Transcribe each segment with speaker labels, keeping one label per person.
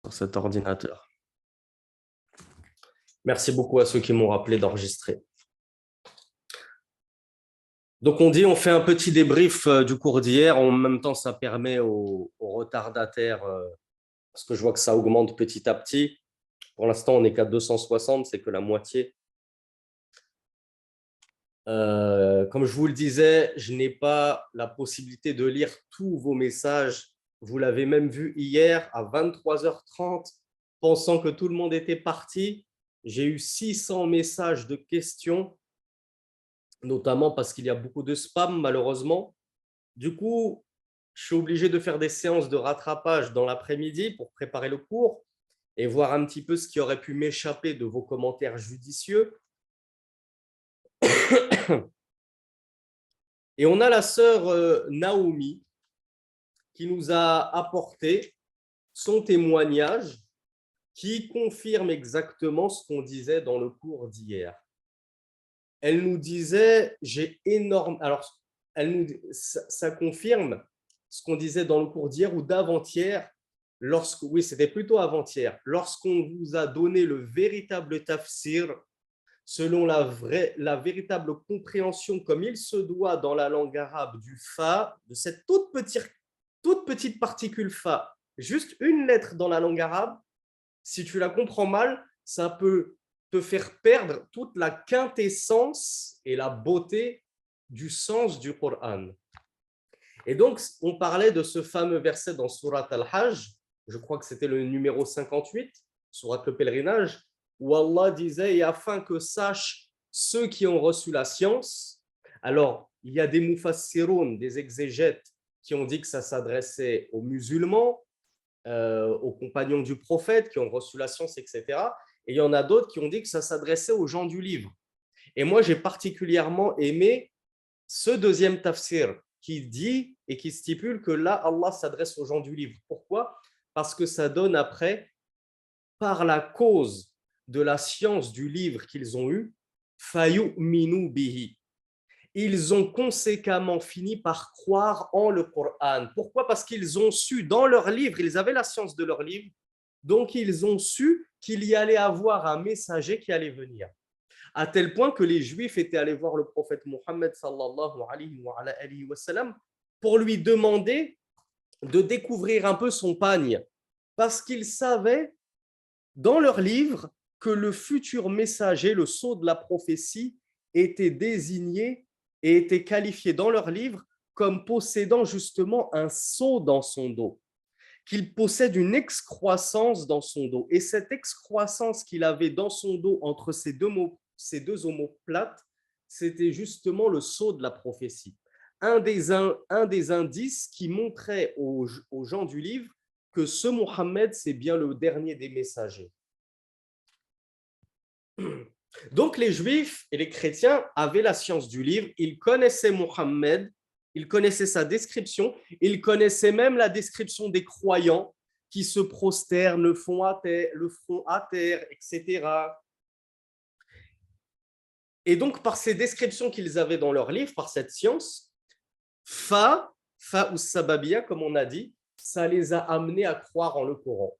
Speaker 1: sur cet ordinateur. Merci beaucoup à ceux qui m'ont rappelé d'enregistrer. Donc on fait un petit débrief du cours d'hier. En même temps, ça permet aux retardataires, parce que je vois que ça augmente petit à petit. Pour l'instant, on n'est qu'à 260, c'est que la moitié. Comme je vous le disais, je n'ai pas la possibilité de lire tous vos messages. Vous l'avez même vu hier à 23h30, pensant que tout le monde était parti. J'ai eu 600 messages de questions, notamment parce qu'il y a beaucoup de spam, malheureusement. Du coup, je suis obligé de faire des séances de rattrapage dans l'après-midi pour préparer le cours et voir un petit peu ce qui aurait pu m'échapper de vos commentaires judicieux. Et on a la sœur Naomi qui nous a apporté son témoignage qui confirme exactement ce qu'on disait dans le cours d'hier. Elle nous disait, j'ai énorme... Alors, ça confirme ce qu'on disait dans le cours d'hier ou d'avant-hier, oui, c'était plutôt avant-hier, lorsqu'on vous a donné le véritable tafsir, selon la véritable compréhension comme il se doit dans la langue arabe du fa, de cette toute petite particule fa, juste une lettre dans la langue arabe, si tu la comprends mal, ça peut te faire perdre toute la quintessence et la beauté du sens du Coran. Et donc, on parlait de ce fameux verset dans Surat Al-Hajj, je crois que c'était le numéro 58, Surat le pèlerinage, où Allah disait, et afin que sachent ceux qui ont reçu la science, alors il y a des mufassiroun, des exégètes, qui ont dit que ça s'adressait aux musulmans, aux compagnons du prophète qui ont reçu la science, etc. Et il y en a d'autres qui ont dit que ça s'adressait aux gens du livre. Et moi, j'ai particulièrement aimé ce deuxième tafsir qui dit et qui stipule que là, Allah s'adresse aux gens du livre. Pourquoi? Parce que ça donne après, par la cause de la science du livre qu'ils ont eu, fayu'minu bihi. Ils ont conséquemment fini par croire en le Coran. Pourquoi? Parce qu'ils ont su dans leur livre, ils avaient la science de leur livre, donc ils ont su qu'il y allait avoir un messager qui allait venir. À tel point que les Juifs étaient allés voir le prophète Mohammed sallallahu alayhi wa sallam pour lui demander de découvrir un peu son pagne, parce qu'ils savaient dans leur livre que le futur messager, le sceau de la prophétie, était désigné et était qualifié dans leur livre comme possédant justement un sceau dans son dos, qu'il possède une excroissance dans son dos. Et cette excroissance qu'il avait dans son dos entre ces deux omoplates, c'était justement le sceau de la prophétie. Un des indices qui montrait aux gens du livre que ce Mohammed, c'est bien le dernier des messagers. Donc les Juifs et les chrétiens avaient la science du livre, ils connaissaient Mohammed, ils connaissaient sa description, ils connaissaient même la description des croyants qui se prosternent, le front à terre, etc. Et donc par ces descriptions qu'ils avaient dans leur livre, par cette science, fa ou sababia, comme on a dit, ça les a amenés à croire en le Coran.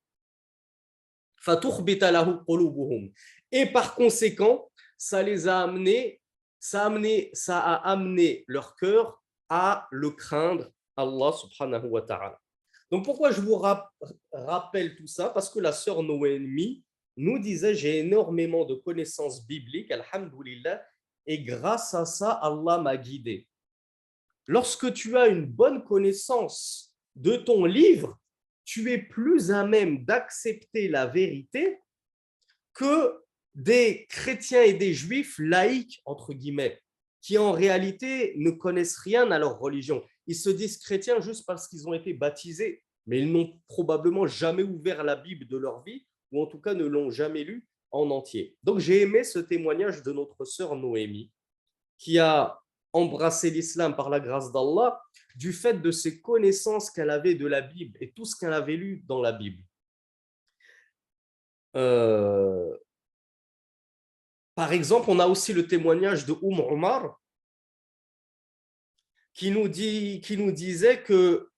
Speaker 1: Et par conséquent, ça a amené leur cœur à le craindre, Allah subhanahu wa ta'ala. Donc pourquoi je vous rappelle tout ça? Parce que la sœur Noémie nous disait, j'ai énormément de connaissances bibliques, alhamdoulilah, et grâce à ça, Allah m'a guidé. Lorsque tu as une bonne connaissance de ton livre, tu es plus à même d'accepter la vérité que des chrétiens et des juifs laïcs, entre guillemets, qui en réalité ne connaissent rien à leur religion. Ils se disent chrétiens juste parce qu'ils ont été baptisés, mais ils n'ont probablement jamais ouvert la Bible de leur vie, ou en tout cas ne l'ont jamais lue en entier. Donc j'ai aimé ce témoignage de notre sœur Noémie, qui a embrassé l'islam par la grâce d'Allah, du fait de ses connaissances qu'elle avait de la Bible et tout ce qu'elle avait lu dans la Bible. Par exemple, on a aussi le témoignage de Omar qui nous disait que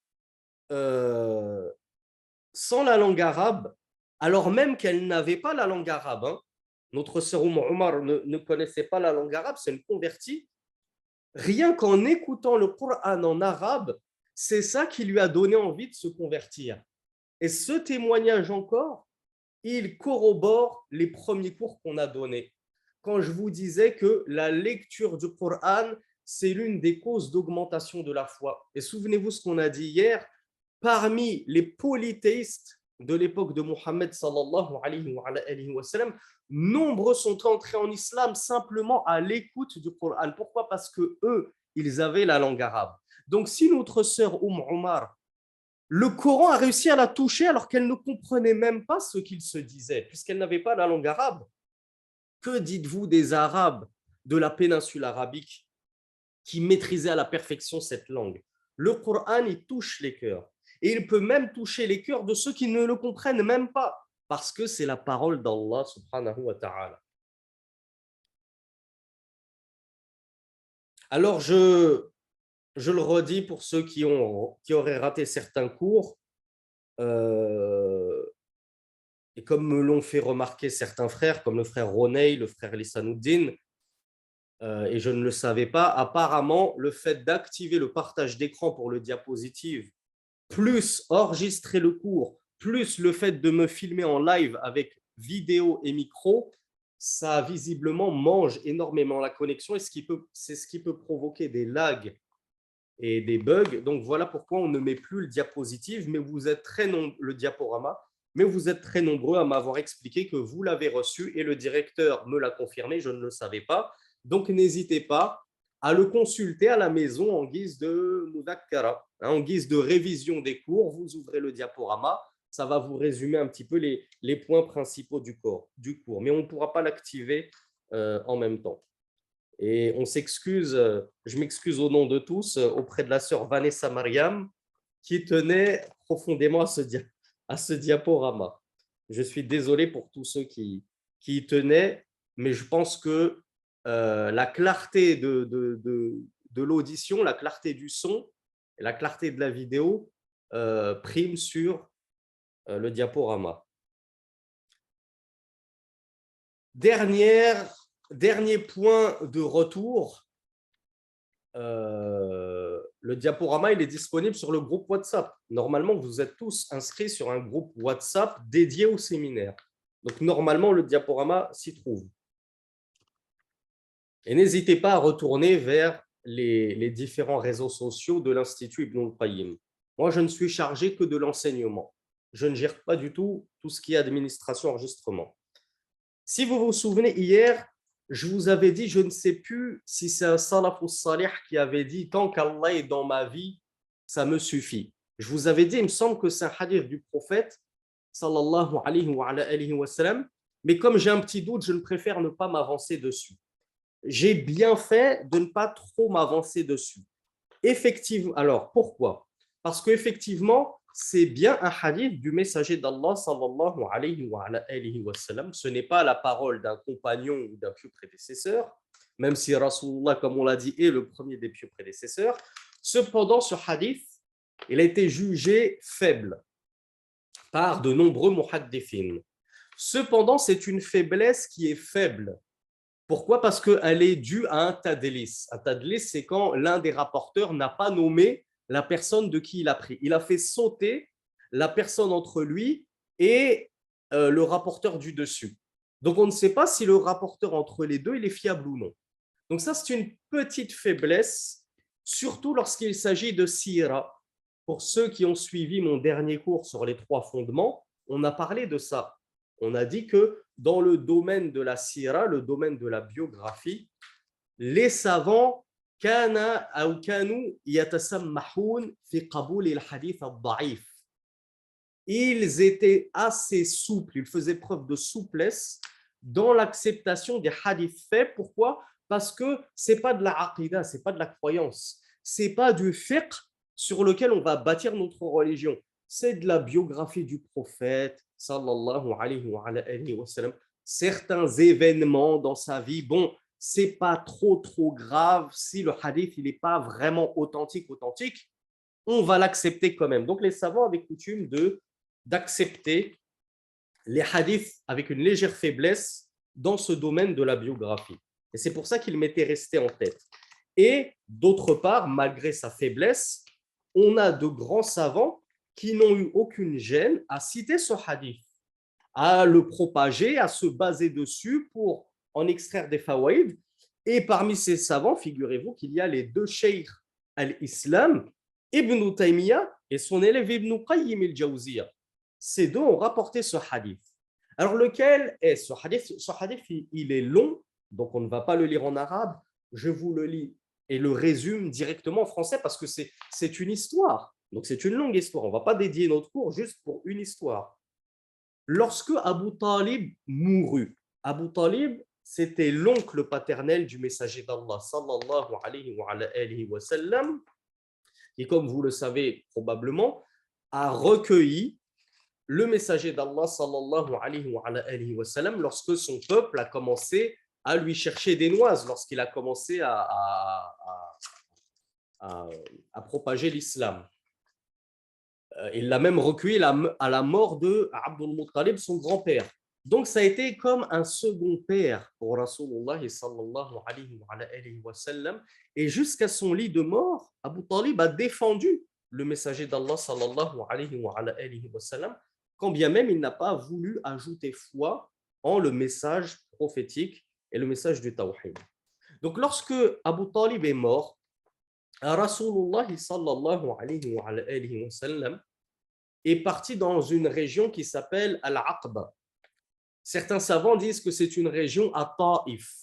Speaker 1: sans la langue arabe, alors même qu'elle n'avait pas la langue arabe. Hein. Notre sœur Omar ne connaissait pas la langue arabe, c'est une convertie. Rien qu'en écoutant le Coran en arabe, c'est ça qui lui a donné envie de se convertir. Et ce témoignage encore, il corrobore les premiers cours qu'on a donnés. Quand je vous disais que la lecture du Coran, c'est l'une des causes d'augmentation de la foi. Et souvenez-vous ce qu'on a dit hier, parmi les polythéistes de l'époque de Mohammed sallallahu alayhi wa sallam, nombreux sont entrés en islam simplement à l'écoute du Coran. Pourquoi? Parce que eux, ils avaient la langue arabe. Donc si notre sœur Omar, le Coran a réussi à la toucher alors qu'elle ne comprenait même pas ce qu'il se disait, puisqu'elle n'avait pas la langue arabe. Que dites-vous des Arabes de la péninsule arabique qui maîtrisaient à la perfection cette langue? Le Coran, il touche les cœurs. Et il peut même toucher les cœurs de ceux qui ne le comprennent même pas, parce que c'est la parole d'Allah subhanahu wa ta'ala. Alors, je le redis pour ceux qui auraient raté certains cours, et comme me l'ont fait remarquer certains frères, comme le frère Roney, le frère Lissanouddin, et je ne le savais pas, apparemment, le fait d'activer le partage d'écran pour le diapositive, plus enregistrer le cours, plus le fait de me filmer en live avec vidéo et micro, ça visiblement mange énormément la connexion et c'est ce qui peut provoquer des lags et des bugs. Donc voilà pourquoi on ne met plus le diapositive, mais vous êtes le diaporama, mais vous êtes très nombreux à m'avoir expliqué que vous l'avez reçu et le directeur me l'a confirmé, je ne le savais pas. Donc n'hésitez pas à le consulter à la maison en guise de mudakkara, en guise de révision des cours. Vous ouvrez le diaporama, ça va vous résumer un petit peu les points principaux du cours, mais on ne pourra pas l'activer en même temps. Et on s'excuse, je m'excuse au nom de tous, auprès de la sœur Vanessa Mariam, qui tenait profondément à ce diaporama. Je suis désolé pour tous ceux qui y tenaient, mais je pense que la clarté de l'audition, la clarté du son, et la clarté de la vidéo prime sur le diaporama. Dernier point de retour, le diaporama il est disponible sur le groupe WhatsApp. Normalement, vous êtes tous inscrits sur un groupe WhatsApp dédié au séminaire. Donc, normalement, le diaporama s'y trouve. Et n'hésitez pas à retourner vers les différents réseaux sociaux de l'Institut Ibn al-Qayyim. Moi, je ne suis chargé que de l'enseignement. Je ne gère pas du tout ce qui est administration, enregistrement. Si vous vous souvenez, hier, je vous avais dit, je ne sais plus si c'est un salaf ou salih qui avait dit « Tant qu'Allah est dans ma vie, ça me suffit ». Je vous avais dit, il me semble que c'est un hadith du prophète, sallallahu alayhi wa sallam, mais comme j'ai un petit doute, je ne préfère ne pas m'avancer dessus. J'ai bien fait de ne pas trop m'avancer dessus. Effectivement, alors pourquoi? Parce qu'effectivement, c'est bien un hadith du messager d'Allah sallallahu alayhi wa sallam. Ce n'est pas la parole d'un compagnon ou d'un pieux prédécesseur, même si Rasulullah, comme on l'a dit, est le premier des pieux prédécesseurs. Cependant, ce hadith, il a été jugé faible par de nombreux muhaddithins. Cependant, c'est une faiblesse qui est faible. Pourquoi? Parce qu'elle est due à un tadlis. Un tadlis, c'est quand l'un des rapporteurs n'a pas nommé la personne de qui il a pris. Il a fait sauter la personne entre lui et le rapporteur du dessus. Donc, on ne sait pas si le rapporteur entre les deux, il est fiable ou non. Donc, ça, c'est une petite faiblesse, surtout lorsqu'il s'agit de sira. Pour ceux qui ont suivi mon dernier cours sur les 3 fondements, on a parlé de ça. On a dit que dans le domaine de la sira, le domaine de la biographie, les savants ils étaient assez souples, ils faisaient preuve de souplesse dans l'acceptation des hadiths faits. Pourquoi? Parce que ce n'est pas de la aqidah, ce n'est pas de la croyance, ce n'est pas du fiqh sur lequel on va bâtir notre religion. C'est de la biographie du prophète, sallallahu alayhi wa sallam, certains événements dans sa vie. Bon, c'est pas trop grave si le hadith il n'est pas vraiment authentique, on va l'accepter quand même. Donc les savants avaient coutume d'accepter les hadiths avec une légère faiblesse dans ce domaine de la biographie. Et c'est pour ça qu'il m'était resté en tête. Et d'autre part, malgré sa faiblesse, on a de grands savants qui n'ont eu aucune gêne à citer ce hadith, à le propager, à se baser dessus pour en extraire des fawaïd. Et parmi ces savants, figurez-vous qu'il y a les deux cheikhs al-Islam, Ibn Taymiyyah et son élève Ibn Qayyim al-Jawziyya. Ces deux ont rapporté ce hadith. Alors, lequel est ce hadith? Ce hadith, il est long, donc on ne va pas le lire en arabe. Je vous le lis et le résume directement en français parce que c'est une histoire. Donc, c'est une longue histoire. On ne va pas dédier notre cours juste pour une histoire. Lorsque Abu Talib mourut, Abu Talib, c'était l'oncle paternel du messager d'Allah, sallallahu alayhi wa sallam, qui, comme vous le savez probablement, a recueilli le messager d'Allah, sallallahu alayhi wa sallam, lorsque son peuple a commencé à lui chercher des noises, lorsqu'il a commencé à propager l'islam. Il l'a même recueilli à la mort de Abdul Muttalib, son grand-père. Donc, ça a été comme un second père pour Rasulullah sallallahu alayhi wa sallam. Et jusqu'à son lit de mort, Abu Talib a défendu le messager d'Allah sallallahu alayhi wa sallam, quand bien même il n'a pas voulu ajouter foi en le message prophétique et le message du Tawhid. Donc, lorsque Abu Talib est mort, Rasulullah sallallahu alayhi wa sallam est parti dans une région qui s'appelle Al-Aqba. Certains savants disent que c'est une région à Taïf.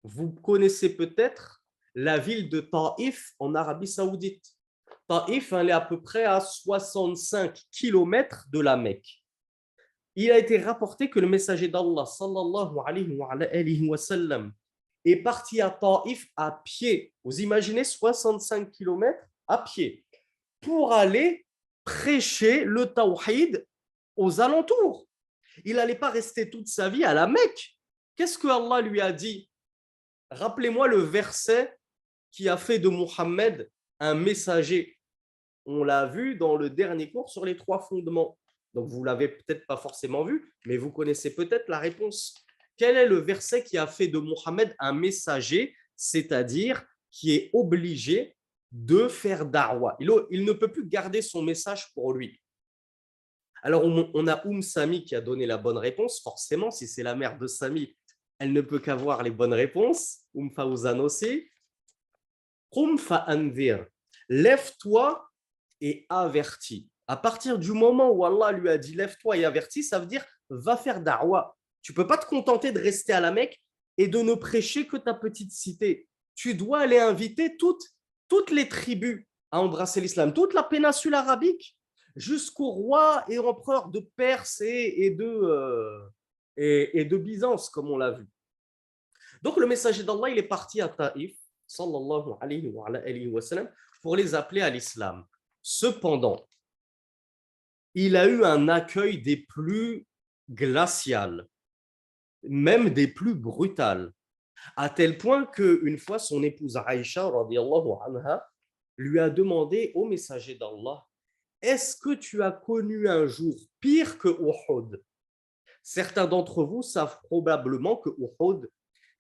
Speaker 1: Vous connaissez peut-être la ville de Taïf en Arabie Saoudite. Taïf, elle est à peu près à 65 km de la Mecque. Il a été rapporté que le messager d'Allah sallallahu alayhi wa sallam est parti à Taïf à pied. Vous imaginez 65 km à pied pour aller prêcher le tawhid aux alentours. Il n'allait pas rester toute sa vie à la Mecque. Qu'est-ce que Allah lui a dit? Rappelez-moi le verset qui a fait de Mohammed un messager. On l'a vu dans le dernier cours sur les 3 fondements. Donc, vous ne l'avez peut-être pas forcément vu, mais vous connaissez peut-être la réponse. Quel est le verset qui a fait de Mohammed un messager, c'est-à-dire qui est obligé de faire da'wa? Il ne peut plus garder son message pour lui. Alors, on a Sami qui a donné la bonne réponse. Forcément, si c'est la mère de Sami, elle ne peut qu'avoir les bonnes réponses. Faouzan aussi. Qum fa'anzir. Lève-toi et avertis. À partir du moment où Allah lui a dit lève-toi et avertis, ça veut dire va faire da'wa. Tu ne peux pas te contenter de rester à la Mecque et de ne prêcher que ta petite cité. Tu dois aller inviter toutes les tribus à embrasser l'islam, toute la péninsule arabique, jusqu'au roi et empereur de Perse et de Byzance, comme on l'a vu. Donc, le messager d'Allah, il est parti à Taïf, sallallahu alayhi wa sallam, pour les appeler à l'islam. Cependant, il a eu un accueil des plus glaciales, même des plus brutales, à tel point qu'une fois, son épouse Aïcha, radiyallahu anha, lui a demandé au messager d'Allah, est-ce que tu as connu un jour pire que Uhud? Certains d'entre vous savent probablement que Uhud,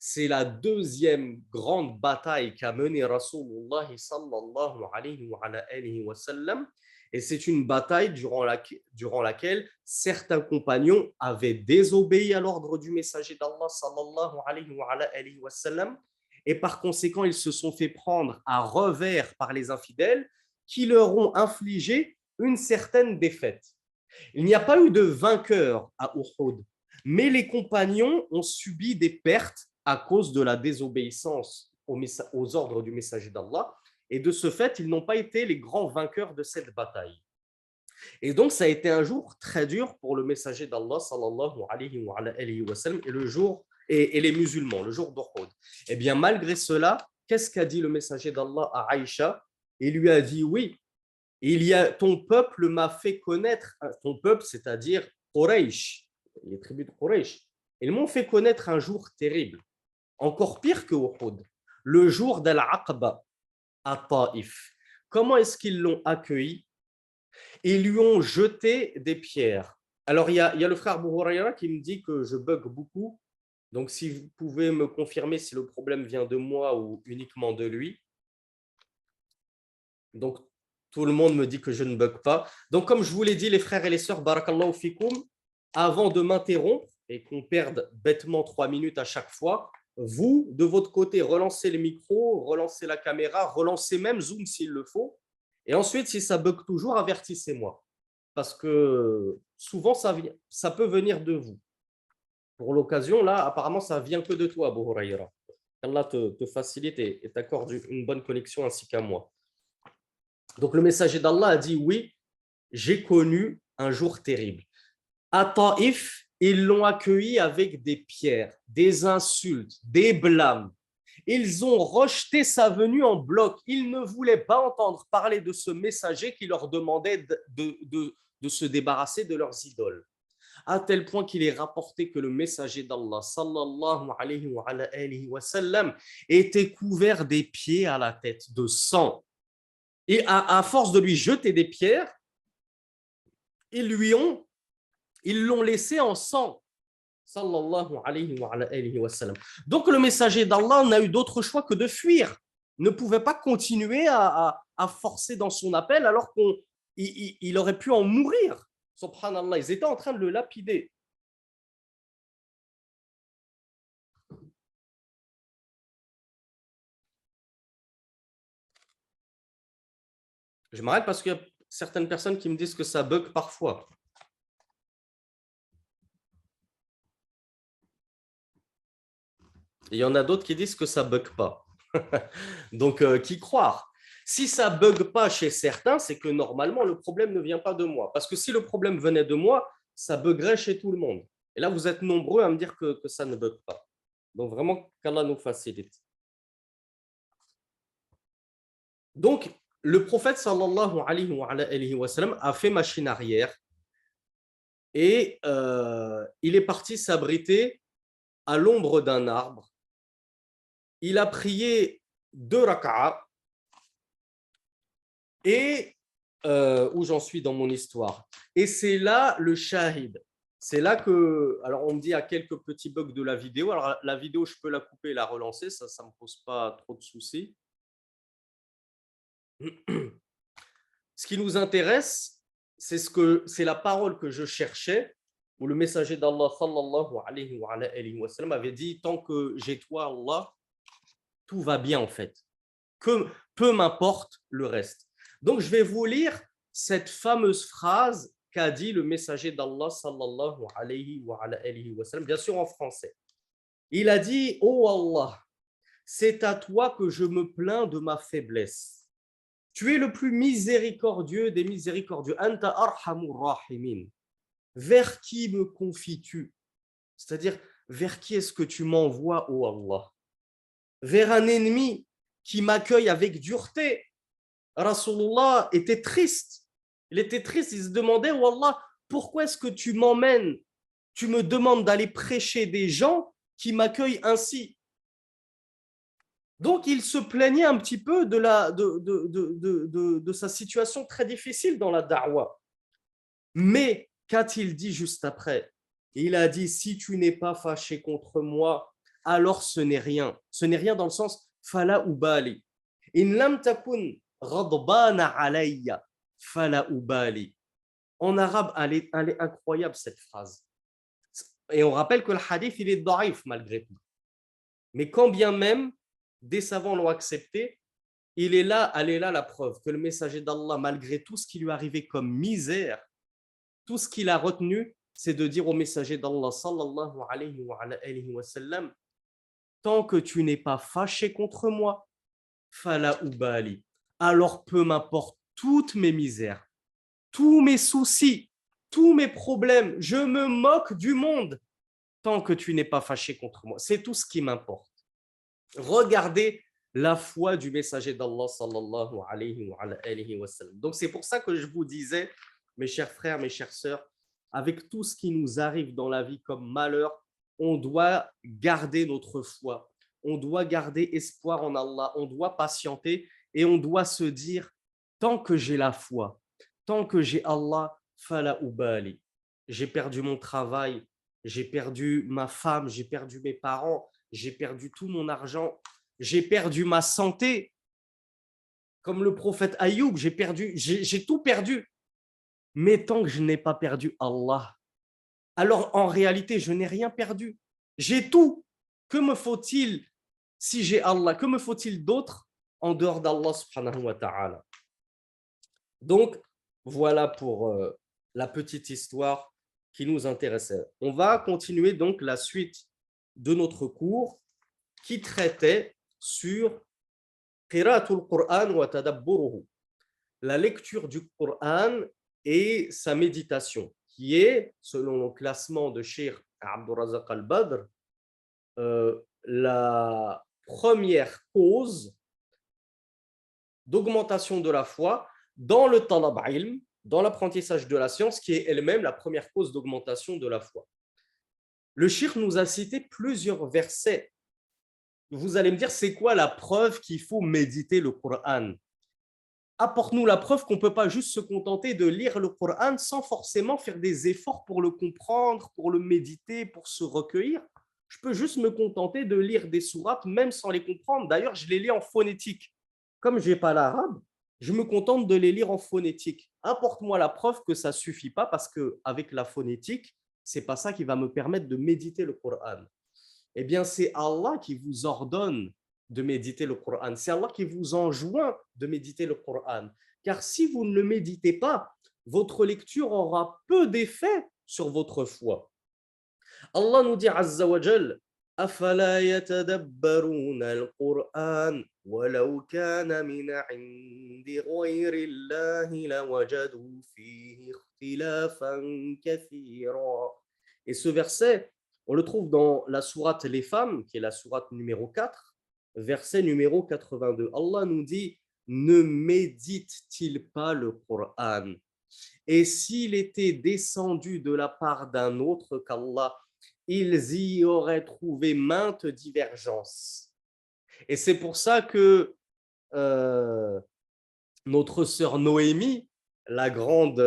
Speaker 1: c'est la deuxième grande bataille qu'a menée Rasulullah sallallahu alayhi wa sallam. Et c'est une bataille durant laquelle certains compagnons avaient désobéi à l'ordre du messager d'Allah sallallahu alayhi wa sallam. Et par conséquent, ils se sont fait prendre à revers par les infidèles qui leur ont infligé une certaine défaite. Il n'y a pas eu de vainqueur à Uhud, mais les compagnons ont subi des pertes à cause de la désobéissance aux ordres du messager d'Allah. Et de ce fait, ils n'ont pas été les grands vainqueurs de cette bataille. Et donc, ça a été un jour très dur pour le messager d'Allah, sallallahu alayhi wa sallam, et les musulmans, le jour d'Uhud. Eh bien, malgré cela, qu'est-ce qu'a dit le messager d'Allah à Aïcha? Il lui a dit, oui, ton peuple m'a fait connaître, ton peuple, c'est-à-dire Quraysh, les tribus de Quraysh, ils m'ont fait connaître un jour terrible, encore pire que Uhud, le jour d'Al-Aqba à Taïf. Comment est-ce qu'ils l'ont accueilli? Ils lui ont jeté des pierres. Alors, il y a le frère Abu Huraira qui me dit que je bug beaucoup. Donc, si vous pouvez me confirmer si le problème vient de moi ou uniquement de lui. Donc, tout le monde me dit que je ne bug pas. Donc, comme je vous l'ai dit, les frères et les sœurs, barakallahu fikoum, avant de m'interrompre et qu'on perde bêtement 3 minutes à chaque fois, vous, de votre côté, relancez le micro, relancez la caméra, relancez même Zoom s'il le faut. Et ensuite, si ça bug toujours, avertissez-moi. Parce que souvent, ça peut venir de vous. Pour l'occasion, là, apparemment, ça vient que de toi, Abu Huraira. Allah te facilite et t'accorde une bonne connexion ainsi qu'à moi. Donc, le messager d'Allah a dit, oui, j'ai connu un jour terrible. À Taïf, ils l'ont accueilli avec des pierres, des insultes, des blâmes. Ils ont rejeté sa venue en bloc. Ils ne voulaient pas entendre parler de ce messager qui leur demandait de se débarrasser de leurs idoles. À tel point qu'il est rapporté que le messager d'Allah, sallallahu alayhi wa sallam, était couvert des pieds à la tête de sang. Et à force de lui jeter des pierres, ils l'ont laissé en sang. Sallallahu alayhi wa sallam. Donc le messager d'Allah n'a eu d'autre choix que de fuir. Ne pouvait pas continuer à forcer dans son appel alors qu'il aurait pu en mourir. Subhanallah, ils étaient en train de le lapider. Je m'arrête parce qu'il y a certaines personnes qui me disent que ça bug parfois. Il y en a d'autres qui disent que ça bug pas. Donc, qui croire? Si ça bug pas chez certains, c'est que normalement, le problème ne vient pas de moi. Parce que si le problème venait de moi, ça buggerait chez tout le monde. Et là, vous êtes nombreux à me dire que ça ne bug pas. Donc, vraiment, qu'Allah nous facilite. Donc, le prophète, sallallahu alayhi wa sallam, a fait machine arrière et il est parti s'abriter à l'ombre d'un arbre. Il a prié 2 raka'a et où j'en suis dans mon histoire. Et c'est là le shahid. C'est là que, alors on me dit il y a quelques petits bugs de la vidéo. Alors la vidéo, je peux la couper et la relancer, ça ne me pose pas trop de soucis. Ce qui nous intéresse, c'est la parole que je cherchais, où le messager d'Allah sallallahu alayhi wa sallam avait dit tant que j'ai toi Allah, tout va bien en fait. Que peu m'importe le reste. Donc je vais vous lire cette fameuse phrase qu'a dit le messager d'Allah sallallahu alayhi wa sallam, bien sûr en français. Il a dit: oh Allah, c'est à toi que je me plains de ma faiblesse. Tu es le plus miséricordieux des miséricordieux. Anta arhamur rahimin. Vers qui me confies-tu? C'est-à-dire, vers qui est-ce que tu m'envoies, ô Allah? Vers un ennemi qui m'accueille avec dureté. Rasulullah était triste. Il était triste, il se demandait, oh Allah, pourquoi est-ce que tu m'emmènes? Tu me demandes d'aller prêcher des gens qui m'accueillent ainsi. Donc, il se plaignait un petit peu de sa situation très difficile dans la da'wah. Mais qu'a-t-il dit juste après? Il a dit, si tu n'es pas fâché contre moi, alors ce n'est rien. Ce n'est rien dans le sens, fala ubali. In lam takun ghadbana alayya, fala ubali. En arabe, elle est incroyable cette phrase. Et on rappelle que le hadith, il est daif malgré tout. Mais quand bien même, des savants l'ont accepté, elle est là la preuve que le messager d'Allah, malgré tout ce qui lui arrivait comme misère, tout ce qu'il a retenu, c'est de dire au messager d'Allah, sallallahu alayhi wa sallam, tant que tu n'es pas fâché contre moi, fala ubali, alors peu m'importe toutes mes misères, tous mes soucis, tous mes problèmes, je me moque du monde tant que tu n'es pas fâché contre moi. C'est tout ce qui m'importe. Regardez la foi du messager d'Allah sallallahu alayhi wa sallam. Donc c'est pour ça que je vous disais, mes chers frères, mes chères sœurs, avec tout ce qui nous arrive dans la vie comme malheur, on doit garder notre foi, on doit garder espoir en Allah, on doit patienter et on doit se dire, tant que j'ai la foi, tant que j'ai Allah, fala ubali. j'ai perdu mon travail, j'ai perdu ma femme, j'ai perdu mes parents, j'ai perdu tout mon argent, j'ai perdu ma santé, comme le prophète Ayoub, j'ai tout perdu. Mais tant que je n'ai pas perdu Allah, alors en réalité, je n'ai rien perdu. J'ai tout. Que me faut-il si j'ai Allah? Que me faut-il d'autre en dehors d'Allah subhanahu wa ta'ala? Donc, voilà pour la petite histoire qui nous intéressait. On va continuer donc la suite de notre cours qui traitait sur Qira'atul Qur'an wa tadabburuhu, la lecture du Coran et sa méditation, qui est, selon le classement de Cheikh Abdurrazaq al-Badr, la première cause d'augmentation de la foi dans le talab ilm, dans l'apprentissage de la science, qui est elle-même la première cause d'augmentation de la foi. Le Cheikh nous a cité plusieurs versets. Vous allez me dire, c'est quoi la preuve qu'il faut méditer le Coran? Apporte-nous la preuve qu'on ne peut pas juste se contenter de lire le Coran sans forcément faire des efforts pour le comprendre, pour le méditer, pour se recueillir. Je peux juste me contenter de lire des sourates même sans les comprendre. D'ailleurs, je les lis en phonétique. Comme je n'ai pas l'arabe, je me contente de les lire en phonétique. Apporte-moi la preuve que ça ne suffit pas parce qu'avec la phonétique, ce n'est pas ça qui va me permettre de méditer le Coran. Eh bien, c'est Allah qui vous ordonne de méditer le Coran. C'est Allah qui vous enjoint de méditer le Coran. Car si vous ne le méditez pas, votre lecture aura peu d'effet sur votre foi. Allah nous dit Azza wa Jal, أفلا يتدبرون القرآن ولو كان من عند غير الله لوجدوا فيه اختلافا كثيرا. Et ce verset, on le trouve dans la sourate Les Femmes, qui est la sourate numéro 4, verset numéro 82. Allah nous dit, ne médite-t-il pas le Coran? Et s'il était descendu de la part d'un autre qu'Allah, ils y auraient trouvé maintes divergences. Et c'est pour ça que notre sœur Noémie, la grande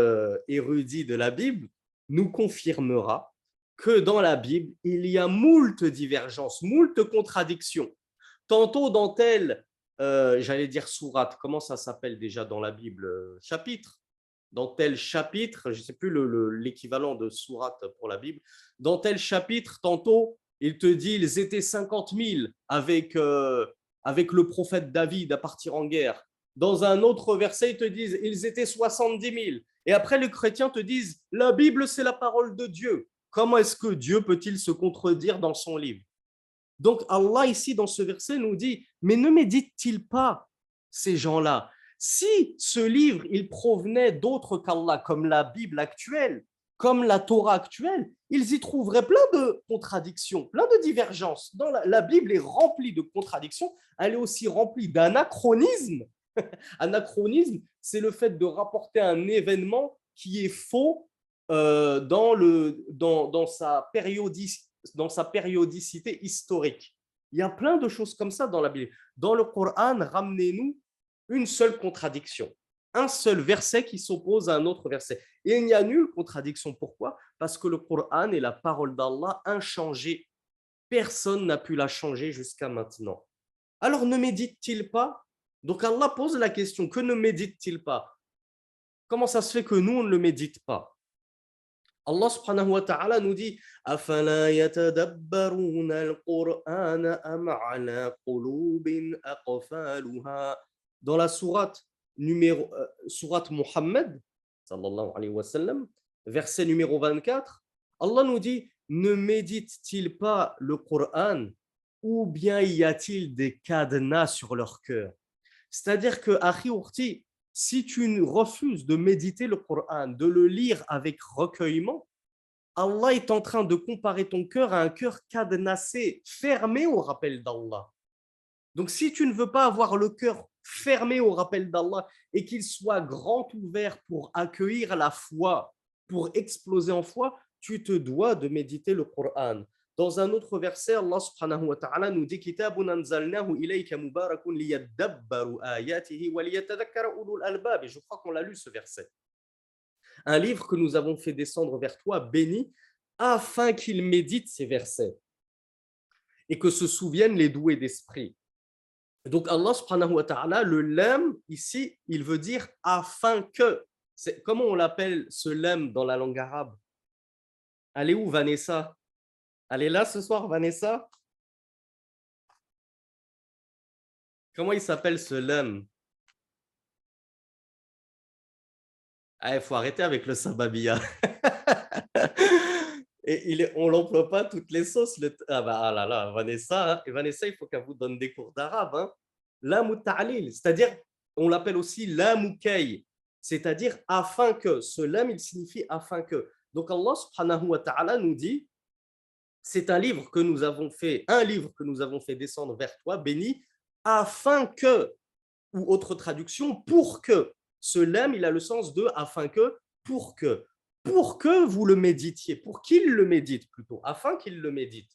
Speaker 1: érudite de la Bible, nous confirmera que dans la Bible, il y a moult divergences, moult contradictions. Tantôt dans tel, j'allais dire sourate, comment ça s'appelle déjà dans la Bible? Chapitre. Dans tel chapitre, je ne sais plus l'équivalent de sourate pour la Bible, dans tel chapitre, tantôt, il te dit ils étaient 50 000 avec le prophète David à partir en guerre. Dans un autre verset, ils te disent ils étaient 70 000. Et après, les chrétiens te disent la Bible, c'est la parole de Dieu. Comment est-ce que Dieu peut-il se contredire dans son livre? Donc Allah ici dans ce verset nous dit, mais ne méditent-ils pas ces gens-là? Si ce livre, il provenait d'autres qu'Allah, comme la Bible actuelle, comme la Torah actuelle, ils y trouveraient plein de contradictions, plein de divergences. La Bible est remplie de contradictions, elle est aussi remplie d'anachronismes. Anachronisme, c'est le fait de rapporter un événement qui est faux dans sa périodicité historique. Il y a plein de choses comme ça dans la Bible. Dans le Coran, ramenez-nous une seule contradiction, un seul verset qui s'oppose à un autre verset. Et il n'y a nulle contradiction. Pourquoi? Parce que le Coran est la parole d'Allah inchangée. Personne n'a pu la changer jusqu'à maintenant. Alors ne médite-t-il pas? Donc Allah pose la question, que ne médite-t-il pas? Comment ça se fait que nous, on ne le médite pas? Allah subhanahu wa ta'ala nous dit أَفَلَا يَتَدَبَّرُونَ الْقُرْآنَ أَمْ عَلَى قُلُوبٍ أَقْفَالُهَا. Dans la sourate Muhammad, sallallahu alayhi wa sallam, verset numéro 24, Allah nous dit ne médite-t-il pas le Coran ou bien y a-t-il des cadenas sur leur cœur? C'est-à-dire que, Akhi Urti, si tu refuses de méditer le Coran, de le lire avec recueillement, Allah est en train de comparer ton cœur à un cœur cadenassé, fermé au rappel d'Allah. Donc, si tu ne veux pas avoir le cœur fermé au rappel d'Allah et qu'il soit grand ouvert pour accueillir la foi, pour exploser en foi, tu te dois de méditer le Coran. Dans un autre verset, Allah subhanahu wa ta'ala nous dit Kitabun anzalnahu ilayka mubarakun liyadabbaru ayatihi wa liyatadhakkara ulul albab. Et je crois qu'on l'a lu ce verset. un livre que nous avons fait descendre vers toi, béni, afin qu'il médite ces versets et que se souviennent les doués d'esprit. Donc Allah subhanahu wa ta'ala, le lam, ici, il veut dire afin que. Comment on l'appelle ce lam dans la langue arabe? Elle est où, Vanessa? Elle est là ce soir, Vanessa? Comment il s'appelle ce lam? Il faut arrêter avec le sababia. Et on ne l'emploie pas toutes les sauces. Ah là là, Vanessa, hein. Et Vanessa, il faut qu'elle vous donne des cours d'arabe. Hein. Lam ou ta'lil, c'est-à-dire, on l'appelle aussi lam ou kay, c'est-à-dire afin que. Ce lam, il signifie afin que. Donc Allah subhanahu wa ta'ala nous dit, c'est un livre que nous avons fait descendre vers toi, béni, afin que, ou autre traduction, pour que. Ce lam, il a le sens de afin que, pour que. Pour que vous le méditiez, pour qu'il le médite plutôt, afin qu'il le médite.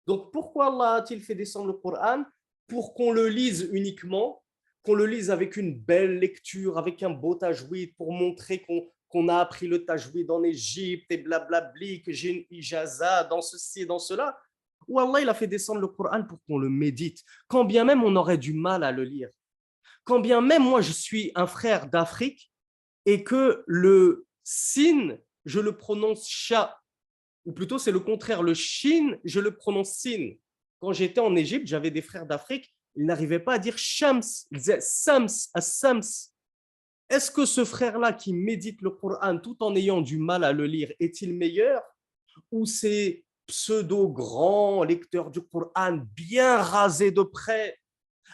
Speaker 1: Donc pourquoi Allah a-t-il fait descendre le Coran? Pour qu'on le lise uniquement, qu'on le lise avec une belle lecture, avec un beau tajwid, pour montrer qu'on a appris le tajwid en Égypte et blablabli, que j'ai une ijaza dans ceci et dans cela. Ou Allah, il a fait descendre le Coran pour qu'on le médite, quand bien même on aurait du mal à le lire. Quand bien même moi, je suis un frère d'Afrique et que le sin, je le prononce cha, ou plutôt c'est le contraire, le shin, je le prononce sin. Quand j'étais en Égypte, j'avais des frères d'Afrique, ils n'arrivaient pas à dire shams, ils disaient sams, as-sams. Est-ce que ce frère-là qui médite le Coran tout en ayant du mal à le lire est-il meilleur, ou ces pseudo-grands lecteurs du Coran bien rasés de près,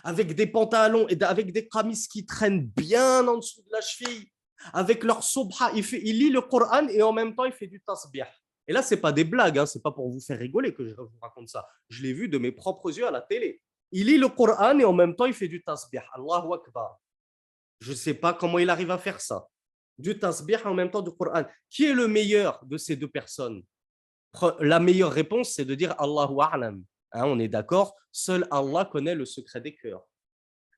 Speaker 1: avec des pantalons et avec des kamis qui traînent bien en dessous de la cheville, avec leur subha, il lit le Coran et en même temps il fait du tasbih. Et là, ce n'est pas des blagues, hein, ce n'est pas pour vous faire rigoler que je vous raconte ça. Je l'ai vu de mes propres yeux à la télé. Il lit le Coran et en même temps il fait du tasbih. Allahu Akbar. Je ne sais pas comment il arrive à faire ça. Du tasbih en même temps du Coran. Qui est le meilleur de ces deux personnes? La meilleure réponse, c'est de dire Allahu A'lam. Hein, on est d'accord, seul Allah connaît le secret des cœurs.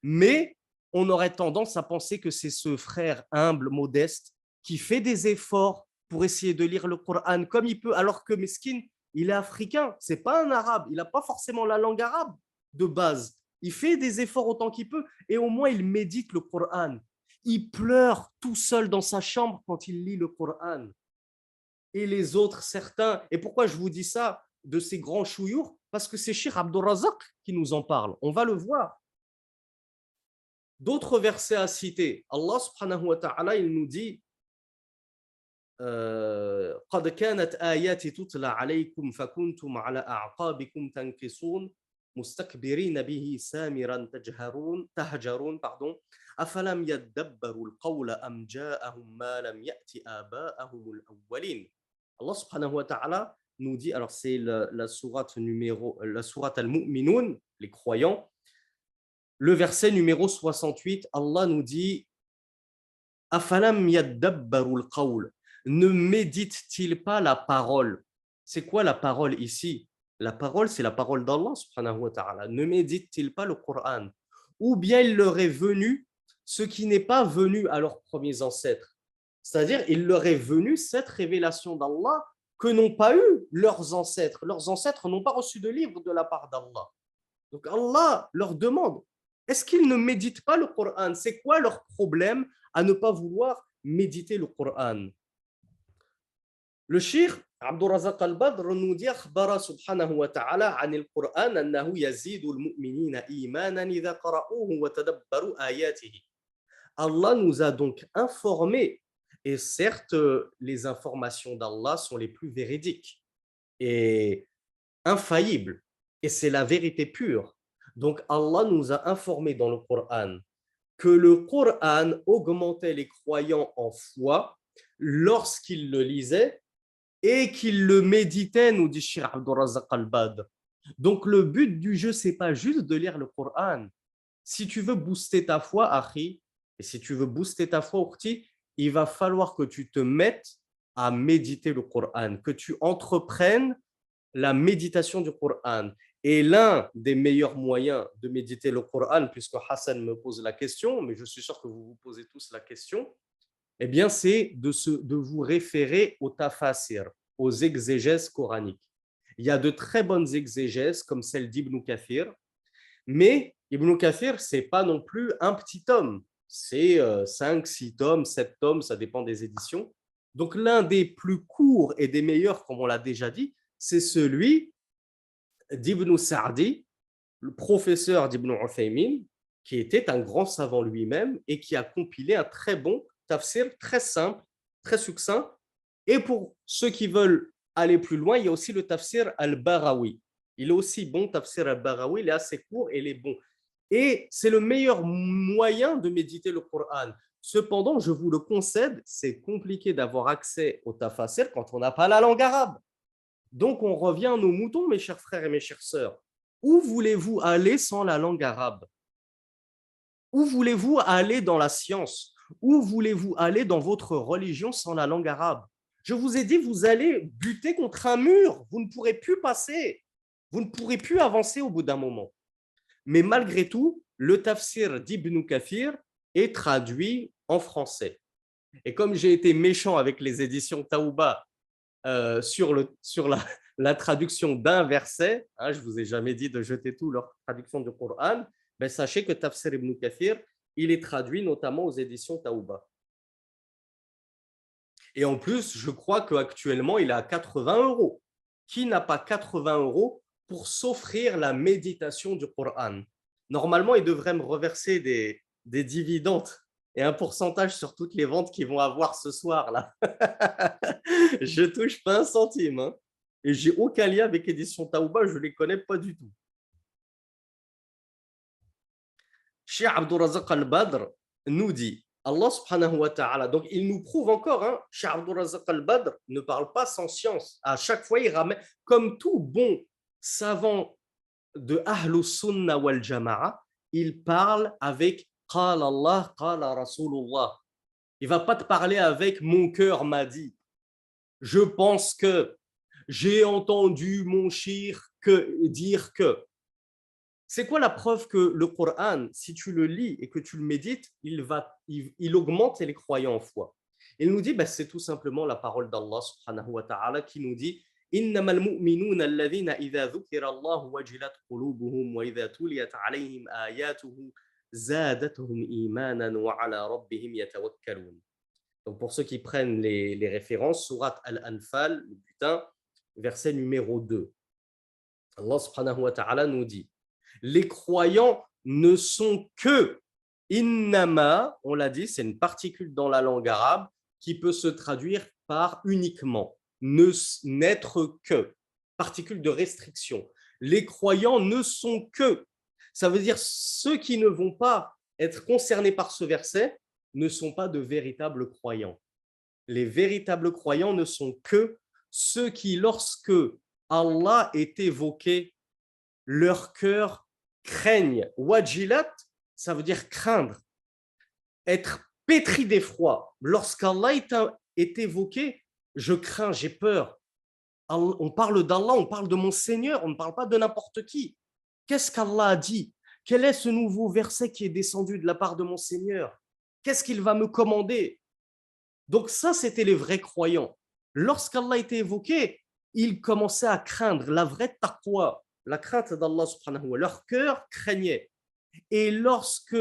Speaker 1: Mais on aurait tendance à penser que c'est ce frère humble, modeste, qui fait des efforts pour essayer de lire le Coran comme il peut, alors que Meskin, il est africain, c'est pas un arabe, il n'a pas forcément la langue arabe de base. Il fait des efforts autant qu'il peut et au moins il médite le Coran. Il pleure tout seul dans sa chambre quand il lit le Coran. Et les autres, certains, et pourquoi je vous dis ça de ces grands chouyours? Parce que c'est Cheikh Abdurrazak qui nous en parle, on va le voir. D'autres versets à citer. Allah subhanahu wa ta'ala, il nous dit قد كانت آياتي تتلى عليكم فكنتم على أعقابكم تنكصون مستكبرين به سامرا تهجرون أفلم يدبروا القول أم جاءهم ما لم يأت آباءهم الأولين. Allah subhanahu wa ta'ala nous dit, alors c'est la sourate Al-Mu'minun, les croyants, le verset numéro 68, Allah nous dit Afalam yaddabbarul qawl, ne médite-t-il pas la parole? C'est quoi la parole ici? La parole, c'est la parole d'Allah subhanahu wa ta'ala. Ne médite-t-il pas le Coran? Ou bien il leur est venu ce qui n'est pas venu à leurs premiers ancêtres. C'est-à-dire, il leur est venu cette révélation d'Allah que n'ont pas eu leurs ancêtres. Leurs ancêtres n'ont pas reçu de livre de la part d'Allah. Donc Allah leur demande, est-ce qu'ils ne méditent pas le Coran? C'est quoi leur problème à ne pas vouloir méditer le Coran? Le Cheikh Abdurrazaq al-Badr nous dit أخبر سبحانه وتعالى عن القرآن أنه يزيد المؤمنين إيمانا إذا قرأوه وتدبروا آياته. Allah nous a donc informés, et certes, les informations d'Allah sont les plus véridiques et infaillibles, et c'est la vérité pure. Donc Allah nous a informés dans le Coran que le Coran augmentait les croyants en foi lorsqu'ils le lisaient et qu'ils le méditaient, nous dit Cheikh Abdurrazaq al-Badr. Donc le but du jeu, c'est pas juste de lire le Coran. Si tu veux booster ta foi, Akhi, et si tu veux booster ta foi, Ukhti, il va falloir que tu te mettes à méditer le Coran, que tu entreprennes la méditation du Coran. Et l'un des meilleurs moyens de méditer le Coran, puisque Hassan me pose la question, mais je suis sûr que vous vous posez tous la question, Eh bien, c'est de vous référer aux tafasir, aux exégèses coraniques. Il y a de très bonnes exégèses, comme celle d'Ibn Kathir, mais Ibn Kathir, ce n'est pas non plus un petit tome. C'est 5, 6 tomes, 7 tomes, ça dépend des éditions. Donc, l'un des plus courts et des meilleurs, comme on l'a déjà dit, c'est celui d'Ibn Sa'di, le professeur d'Ibn Uthaymin, qui était un grand savant lui-même et qui a compilé un très bon tafsir, très simple, très succinct. Et pour ceux qui veulent aller plus loin, il y a aussi le tafsir al-Barawi. Il est aussi bon, tafsir al-Barawi, il est assez court et il est bon. Et c'est le meilleur moyen de méditer le Coran. Cependant, je vous le concède, c'est compliqué d'avoir accès au tafsir quand on n'a pas la langue arabe. Donc, on revient à nos moutons, mes chers frères et mes chères sœurs. Où voulez-vous aller sans la langue arabe? Où voulez-vous aller dans la science? Où voulez-vous aller dans votre religion sans la langue arabe? Je vous ai dit, vous allez buter contre un mur. Vous ne pourrez plus passer. Vous ne pourrez plus avancer au bout d'un moment. Mais malgré tout, le tafsir d'Ibn Kathir est traduit en français. Et comme j'ai été méchant avec les éditions Taouba sur la traduction d'un verset, je ne vous ai jamais dit de jeter tout leur traduction du Coran, ben sachez que Tafsir Ibn Kathir, il est traduit notamment aux éditions Taouba. Et en plus, je crois qu'actuellement, il est à 80 €. Qui n'a pas 80 € pour s'offrir la méditation du Coran? Normalement, il devrait me reverser des dividendes et un pourcentage sur toutes les ventes qu'ils vont avoir ce soir-là. Je touche pas un centime. Hein. Et j'ai aucun lien avec Édition Taouba, je ne les connais pas du tout. Cheikh Abdourazaq al-Badr nous dit, Allah subhanahu wa ta'ala, donc il nous prouve encore, Cheikh Abdourazaq al-Badr ne parle pas sans science. À chaque fois, il ramène, comme tout bon savant de Ahlus Sunnah wal Jama'a, il parle avec Qala Allah, Qala Rasulullah. Il ne va pas te parler avec mon cœur m'a dit. Je pense que j'ai entendu mon shir dire que. C'est quoi la preuve que le Coran, si tu le lis et que tu le médites, il augmente les croyants en foi? Il nous dit, c'est tout simplement la parole d'Allah subhanahu wa ta'ala qui nous dit إنما المؤمنون الذين إذا ذكر الله وجلت قلوبهم وإذا تليت عليهم آياته زادتهم إيمانا وعلى ربهم يتوكلون. Donc pour ceux qui prennent les références, Surat Al-Anfal, le butin, verset numéro 2. Allah subhanahu wa ta'ala nous dit, les croyants ne sont que innama, on l'a dit, c'est une particule dans la langue arabe qui peut se traduire par uniquement, n'être que, particule de restriction. Les croyants ne sont que, ça veut dire ceux qui ne vont pas être concernés par ce verset ne sont pas de véritables croyants. Les véritables croyants ne sont que ceux qui, lorsque Allah est évoqué, leur cœur craignent. Wajilat, ça veut dire craindre, être pétri d'effroi. Lorsqu'Allah est évoqué, je crains, j'ai peur. On parle d'Allah, on parle de mon Seigneur, on ne parle pas de n'importe qui. Qu'est-ce qu'Allah a dit? Quel est ce nouveau verset qui est descendu de la part de mon Seigneur? Qu'est-ce qu'il va me commander? Donc ça, c'était les vrais croyants. Lorsqu'Allah était évoqué, ils commençaient à craindre la vraie taqwa, la crainte d'Allah subhanahu wa ta'ala. Leur cœur craignait. Et lorsque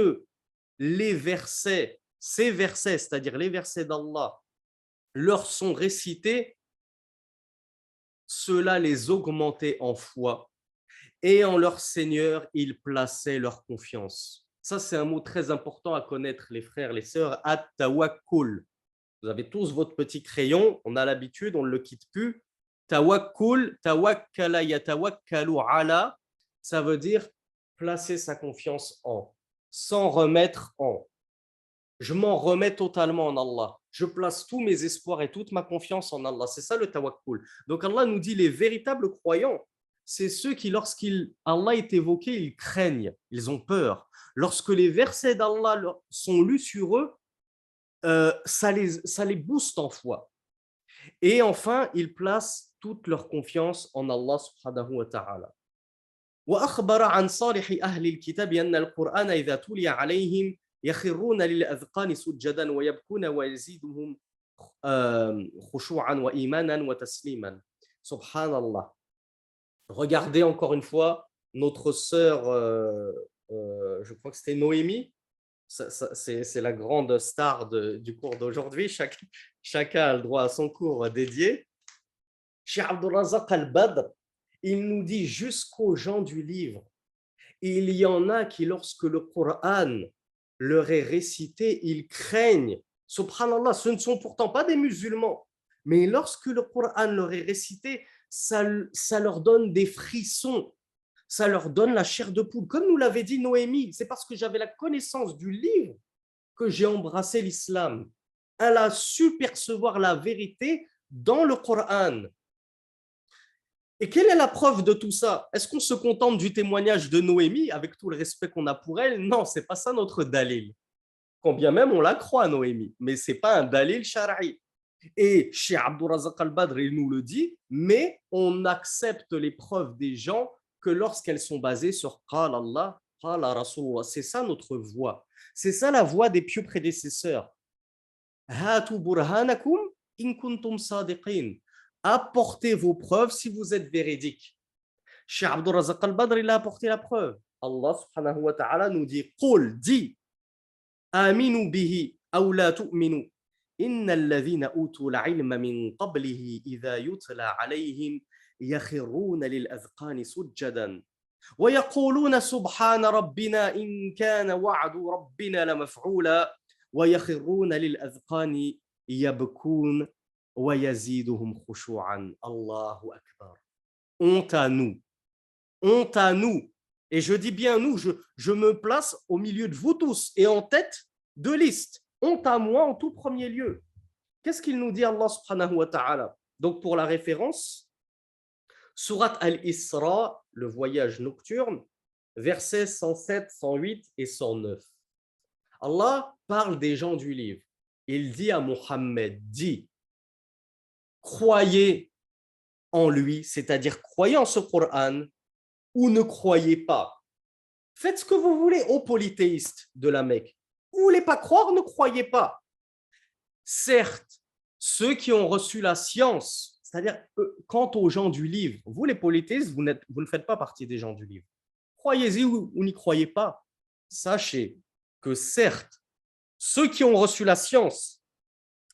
Speaker 1: les versets, ces versets, c'est-à-dire les versets d'Allah, leur sont récités, cela les augmentait en foi. Et en leur Seigneur, ils plaçaient leur confiance. Ça, c'est un mot très important à connaître, les frères, les sœurs, at-tawakkul. Vous avez tous votre petit crayon, on a l'habitude, on ne le quitte plus. Tawakkul, tawakkala yatawakkalu ala, ça veut dire placer sa confiance en, s'en remettre en. Je m'en remets totalement en Allah. Je place tous mes espoirs et toute ma confiance en Allah. C'est ça le tawakkul. Donc Allah nous dit les véritables croyants, c'est ceux qui, lorsqu'Allah est évoqué, ils craignent, ils ont peur. Lorsque les versets d'Allah sont lus sur eux, ça les booste en foi. Et enfin, ils placent toute leur confiance en Allah subhanahu wa ta'ala. وأخبر عن صالح أهل الكتاب أن القرآن إذا تلي عليهم يخرون للأذقان سجدا ويبكون ويزيدهم خشوعا وإيمانا وتسليما. Subhanallah. Regardez encore une fois notre sœur, je crois que c'était Noémie, c'est la grande star du cours d'aujourd'hui, chacun a le droit à son cours dédié. Cheikh Abdul Razak Al-Badr, il nous dit jusqu'aux gens du livre, il y en a qui, lorsque le Coran leur est récité, ils craignent. Subhanallah, ce ne sont pourtant pas des musulmans, mais lorsque le Coran leur est récité, ça leur donne des frissons, ça leur donne la chair de poule. Comme nous l'avait dit Noémie, c'est parce que j'avais la connaissance du livre que j'ai embrassé l'islam. Elle a su percevoir la vérité dans le Coran. Et quelle est la preuve de tout ça? Est-ce qu'on se contente du témoignage de Noémie avec tout le respect qu'on a pour elle? Non, ce n'est pas ça notre dalil. Quand bien même on la croit, Noémie, mais ce n'est pas un dalil shara'i. Et chez Abdul Razak Al-Badr, il nous le dit, mais on accepte les preuves des gens que lorsqu'elles sont basées sur Qala Allah, Qala Rasulullah. C'est ça notre voie. C'est ça la voie des pieux prédécesseurs. Hatu burhanakum in kuntum sadiqin. Apportez vos preuves si vous êtes véridiques. Cheikh Abdul Razak Al-Badr, il a apporté la preuve. Allah subhanahu wa ta'ala nous dit Qul, dis, aminu bihi, aw la tu'minu. إن الذين أوتوا العلم من قبله إذا يتلى عليهم يخرون للأذقان سجدا ويقولون سبحان ربنا إن كان وعد ربنا لمفعولا ويخرون للأذقان يبكون ويزيدهم خشوعا. الله أكبر. Honte à nous. Honte à nous. Et je dis bien nous, je me place au milieu de vous tous et en tête de liste. Honte à moi en tout premier lieu. Qu'est-ce qu'il nous dit Allah subhanahu wa ta'ala? Donc pour la référence, Surat Al-Isra, le voyage nocturne, versets 107, 108 et 109. Allah parle des gens du livre. Il dit à Mohammed, dis, croyez en lui, c'est-à-dire croyez en ce Coran ou ne croyez pas. Faites ce que vous voulez, ô polythéistes de la Mecque. Vous ne voulez pas croire, ne croyez pas. Certes, ceux qui ont reçu la science, c'est-à-dire quant aux gens du livre, vous les polythéistes, vous ne faites pas partie des gens du livre. Croyez-y ou n'y croyez pas. Sachez que certes, ceux qui ont reçu la science,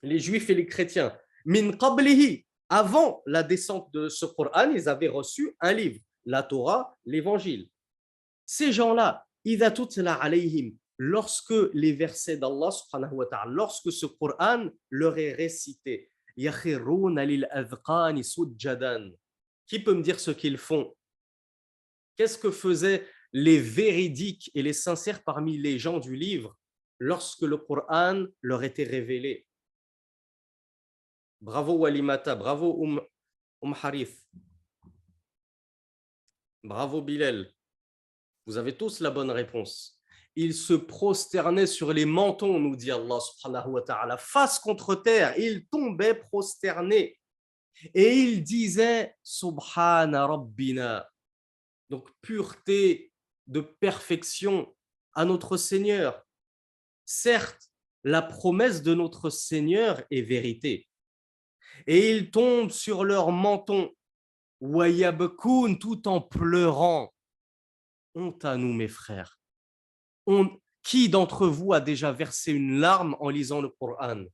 Speaker 1: les juifs et les chrétiens, min qablihi, avant la descente de ce Coran, ils avaient reçu un livre, la Torah, l'évangile. Ces gens-là, idha tutla alayhim, lorsque les versets d'Allah subhanahu wa ta'ala, lorsque ce Coran leur est récité, yakhiruna lil adhqani sujjadan. Qui peut me dire ce qu'ils font? Qu'est-ce que faisaient les véridiques et les sincères parmi les gens du livre lorsque le Coran leur était révélé? Bravo Walimata, bravo Harith, bravo Bilal. Vous avez tous la bonne réponse. Ils se prosternaient sur les mentons, nous dit Allah subhanahu wa ta'ala, face contre terre. Ils tombaient prosternés. Et ils disaient Subhana Rabbina. Donc, pureté de perfection à notre Seigneur. Certes, la promesse de notre Seigneur est vérité. Et ils tombent sur leur menton, Wayabkoun, tout en pleurant. Honte à nous, mes frères. Qui d'entre vous a déjà versé une larme en lisant le Coran?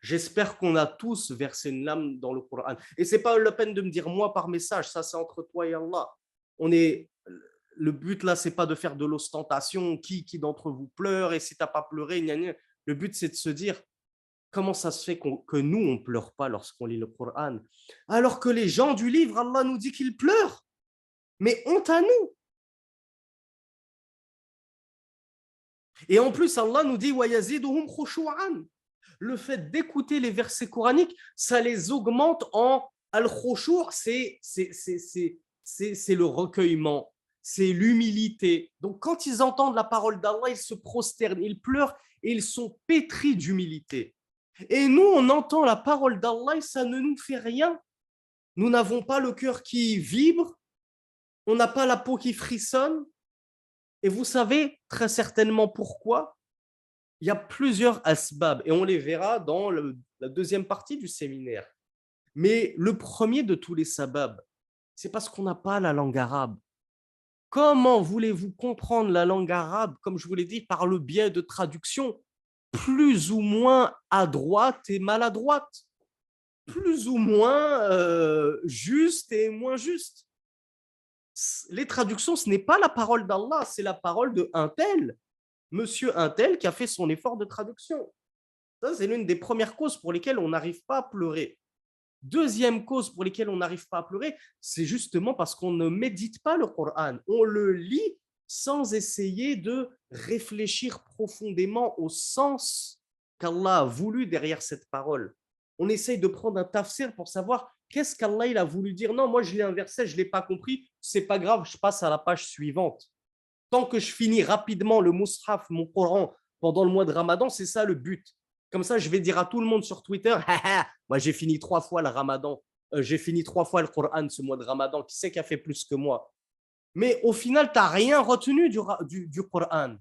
Speaker 1: J'espère qu'on a tous versé une larme dans le Coran. Et ce n'est pas la peine de me dire moi par message, ça c'est entre toi et Allah. Le but là, ce n'est pas de faire de l'ostentation, qui d'entre vous pleure, et si tu n'as pas pleuré, gna gna. Le but c'est de se dire, comment ça se fait que nous, on ne pleure pas lorsqu'on lit le Coran, alors que les gens du livre, Allah nous dit qu'ils pleurent. Mais honte à nous. Et en plus, Allah nous dit le fait d'écouter les versets coraniques, ça les augmente en al-khushu', c'est le recueillement, c'est l'humilité. Donc, quand ils entendent la parole d'Allah, ils se prosternent, ils pleurent et ils sont pétris d'humilité. Et nous, on entend la parole d'Allah et ça ne nous fait rien. Nous n'avons pas le cœur qui vibre, on n'a pas la peau qui frissonne. Et vous savez très certainement pourquoi? Il y a plusieurs asbab et on les verra dans la deuxième partie du séminaire. Mais le premier de tous les sababs, c'est parce qu'on n'a pas la langue arabe. Comment voulez-vous comprendre la langue arabe, comme je vous l'ai dit, par le biais de traduction plus ou moins à droite et maladroite, plus ou moins juste et moins juste. Les traductions, ce n'est pas la parole d'Allah, c'est la parole de un tel, monsieur un tel qui a fait son effort de traduction. Ça, c'est l'une des premières causes pour lesquelles on n'arrive pas à pleurer. Deuxième cause pour lesquelles on n'arrive pas à pleurer, c'est justement parce qu'on ne médite pas le Coran. On le lit sans essayer de réfléchir profondément au sens qu'Allah a voulu derrière cette parole. On essaye de prendre un tafsir pour savoir qu'est-ce qu'Allah il a voulu dire. Non, moi je l'ai inversé, je ne l'ai pas compris, c'est pas grave, je passe à la page suivante. Tant que je finis rapidement le Mus'haf, mon Coran, pendant le mois de Ramadan, c'est ça le but. Comme ça, je vais dire à tout le monde sur Twitter, moi j'ai fini 3 fois le Ramadan, j'ai fini 3 fois le Coran ce mois de Ramadan, qui c'est qui a fait plus que moi? Mais au final, tu n'as rien retenu du Coran.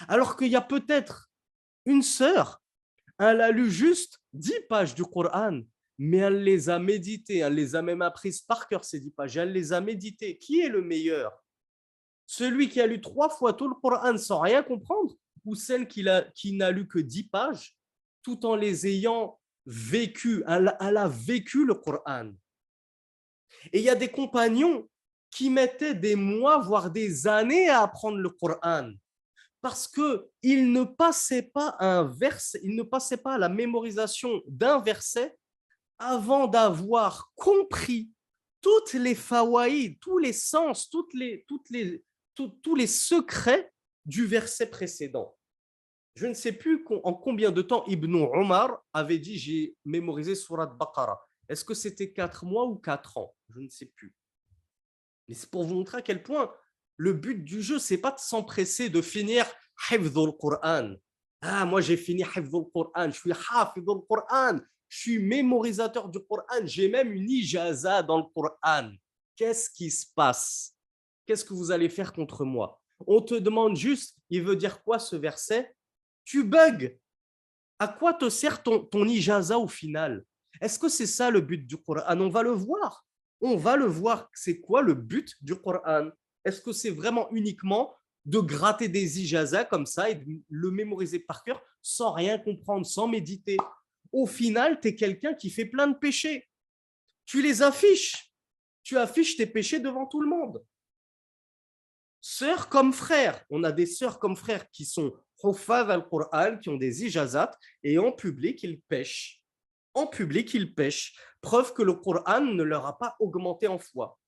Speaker 1: Alors qu'il y a peut-être une sœur, elle a lu juste 10 pages du Coran, mais elle les a méditées, elle les a même apprises par cœur, ces 10 pages, elle les a méditées. Qui est le meilleur? Celui qui a lu 3 fois tout le Coran sans rien comprendre, ou celle qui n'a lu que 10 pages, tout en les ayant vécues. Elle a vécu le Coran. Et il y a des compagnons qui mettaient des mois, voire des années à apprendre le Coran, parce qu'ils ne passaient pas un verset, ils ne passaient pas à la mémorisation d'un verset avant d'avoir compris toutes les fawaïd, tous les sens, tous les secrets du verset précédent. Je ne sais plus en combien de temps Ibn Omar avait dit j'ai mémorisé Surat Baqarah. Est-ce que c'était 4 mois ou 4 ans? Je ne sais plus. Mais c'est pour vous montrer à quel point le but du jeu, c'est pas de s'empresser de finir Hifdhul Qur'an. Ah, moi j'ai fini Hifdhul Qur'an, je suis Hafidhul Qur'an, je suis mémorisateur du Qur'an, j'ai même une ijaza dans le Qur'an. Qu'est-ce qui se passe? Qu'est-ce que vous allez faire contre moi? On te demande juste, il veut dire quoi ce verset? Tu bugs. À quoi te sert ton ijaza au final? Est-ce que c'est ça le but du Qur'an? On va le voir. On va le voir. C'est quoi le but du Qur'an? Est-ce que c'est vraiment uniquement de gratter des ijazas comme ça et de le mémoriser par cœur sans rien comprendre, sans méditer? Au final, tu es quelqu'un qui fait plein de péchés. Tu les affiches. Tu affiches tes péchés devant tout le monde. Sœurs comme frères. On a des sœurs comme frères qui sont huffaz al-Qur'an, qui ont des ijazat, et en public, ils pêchent. En public, ils pêchent. Preuve que le Qur'an ne leur a pas augmenté en foi.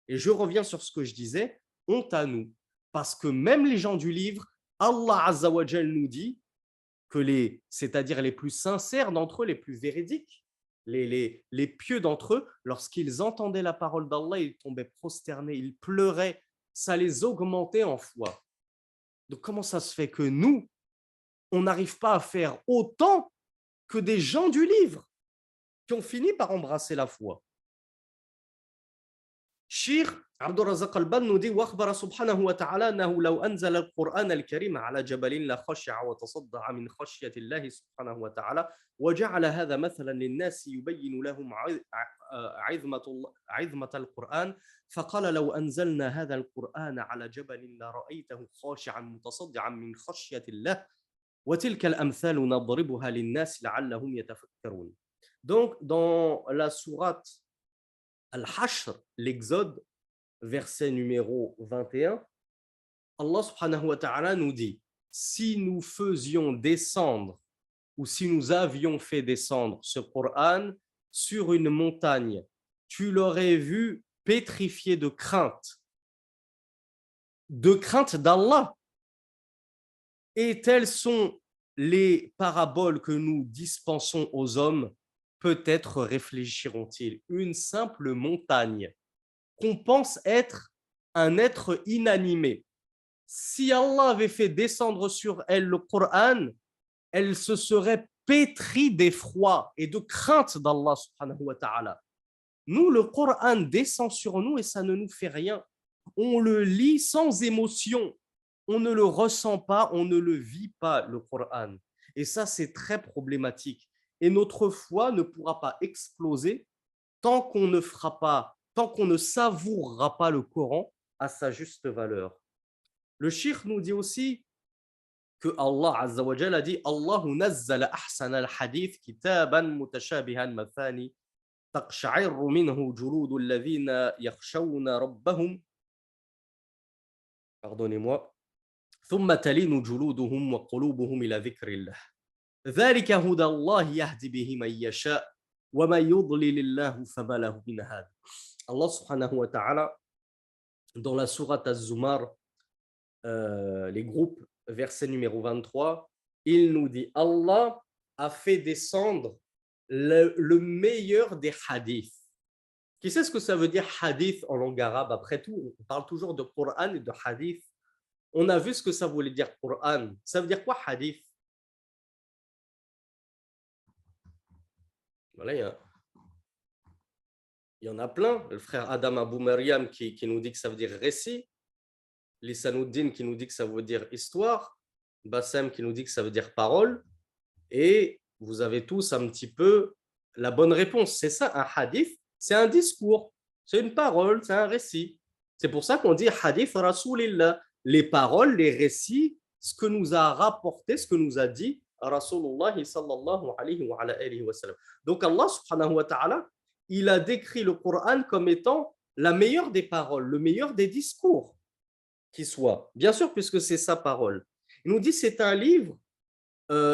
Speaker 1: Et je reviens sur ce que je disais, honte à nous. Parce que même les gens du livre, Allah Azza wa Jal nous dit que c'est-à-dire les plus sincères d'entre eux, les plus véridiques, les pieux d'entre eux, lorsqu'ils entendaient la parole d'Allah, ils tombaient prosternés, ils pleuraient, ça les augmentait en foi. Donc comment ça se fait que nous, on n'arrive pas à faire autant que des gens du livre qui ont fini par embrasser la foi? Shir Abdul Razak Al-Ban nous dit وأخبر سبحانه وتعالى أنه لو أنزل القرآن الكريم على جبل لخشع وتصدع من خشية الله سبحانه وتعالى وجعل هذا مثلا للناس يبين لهم عظمة القرآن فقال لو أنزلنا هذا القرآن على جبل لرأيته خاشعا متصدعا من خشية الله وتلك الأمثال نضربها للناس لعلهم يتفكرون. Donc dans la sourate Al-Hashr, l'Exode, verset numéro 21, Allah subhanahu wa ta'ala nous dit, si nous faisions descendre ou si nous avions fait descendre ce Coran sur une montagne, tu l'aurais vu pétrifié de crainte d'Allah. Et telles sont les paraboles que nous dispensons aux hommes, peut-être réfléchiront-ils. Une simple montagne qu'on pense être un être inanimé. Si Allah avait fait descendre sur elle le Coran, elle se serait pétrie d'effroi et de crainte d'Allah subhanahu wa ta'ala. Nous, le Coran descend sur nous et ça ne nous fait rien. On le lit sans émotion. On ne le ressent pas, on ne le vit pas, le Coran. Et ça, c'est très problématique. Et notre foi ne pourra pas exploser tant qu'on ne fera pas, tant qu'on ne savourera pas le Coran à sa juste valeur. Le shirk nous dit aussi que Allah Azza wa Jalla a dit Allahu nazzala ahsana al-hadith kitaban mutashabihan mathani taqsha'irru minhu juludu alladhina yakhshawna rabbahum pardonnez-moi thumma talinu juluduhum wa qulubuhum ila dhikrillah dhalika huda Allah yahdi bihi man yasha wa man yudlil Allah fama lahu min had. Allah subhanahu wa ta'ala dans la sourate Az-Zumar les groupes, verset numéro 23, il nous dit Allah a fait descendre le meilleur des hadiths. Qui sait ce que ça veut dire hadith en langue arabe? Après tout, on parle toujours de Coran et de hadith. On a vu ce que ça voulait dire Coran. Ça veut dire quoi hadith? Voilà, il y en a plein. Le frère Adam Abou Maryam qui nous dit que ça veut dire récit. Lisanouddin qui nous dit que ça veut dire histoire, Bassem qui nous dit que ça veut dire parole, et vous avez tous un petit peu la bonne réponse. C'est ça, un hadith, c'est un discours, c'est une parole, c'est un récit. C'est pour ça qu'on dit hadith Rasoulillah, les paroles, les récits, ce que nous a rapporté, ce que nous a dit Rasulullah sallallahu alayhi wa sallam. Donc Allah subhanahu wa ta'ala, il a décrit le Coran comme étant la meilleure des paroles, le meilleur des discours qui soit, bien sûr, puisque c'est sa parole. Il nous dit c'est un livre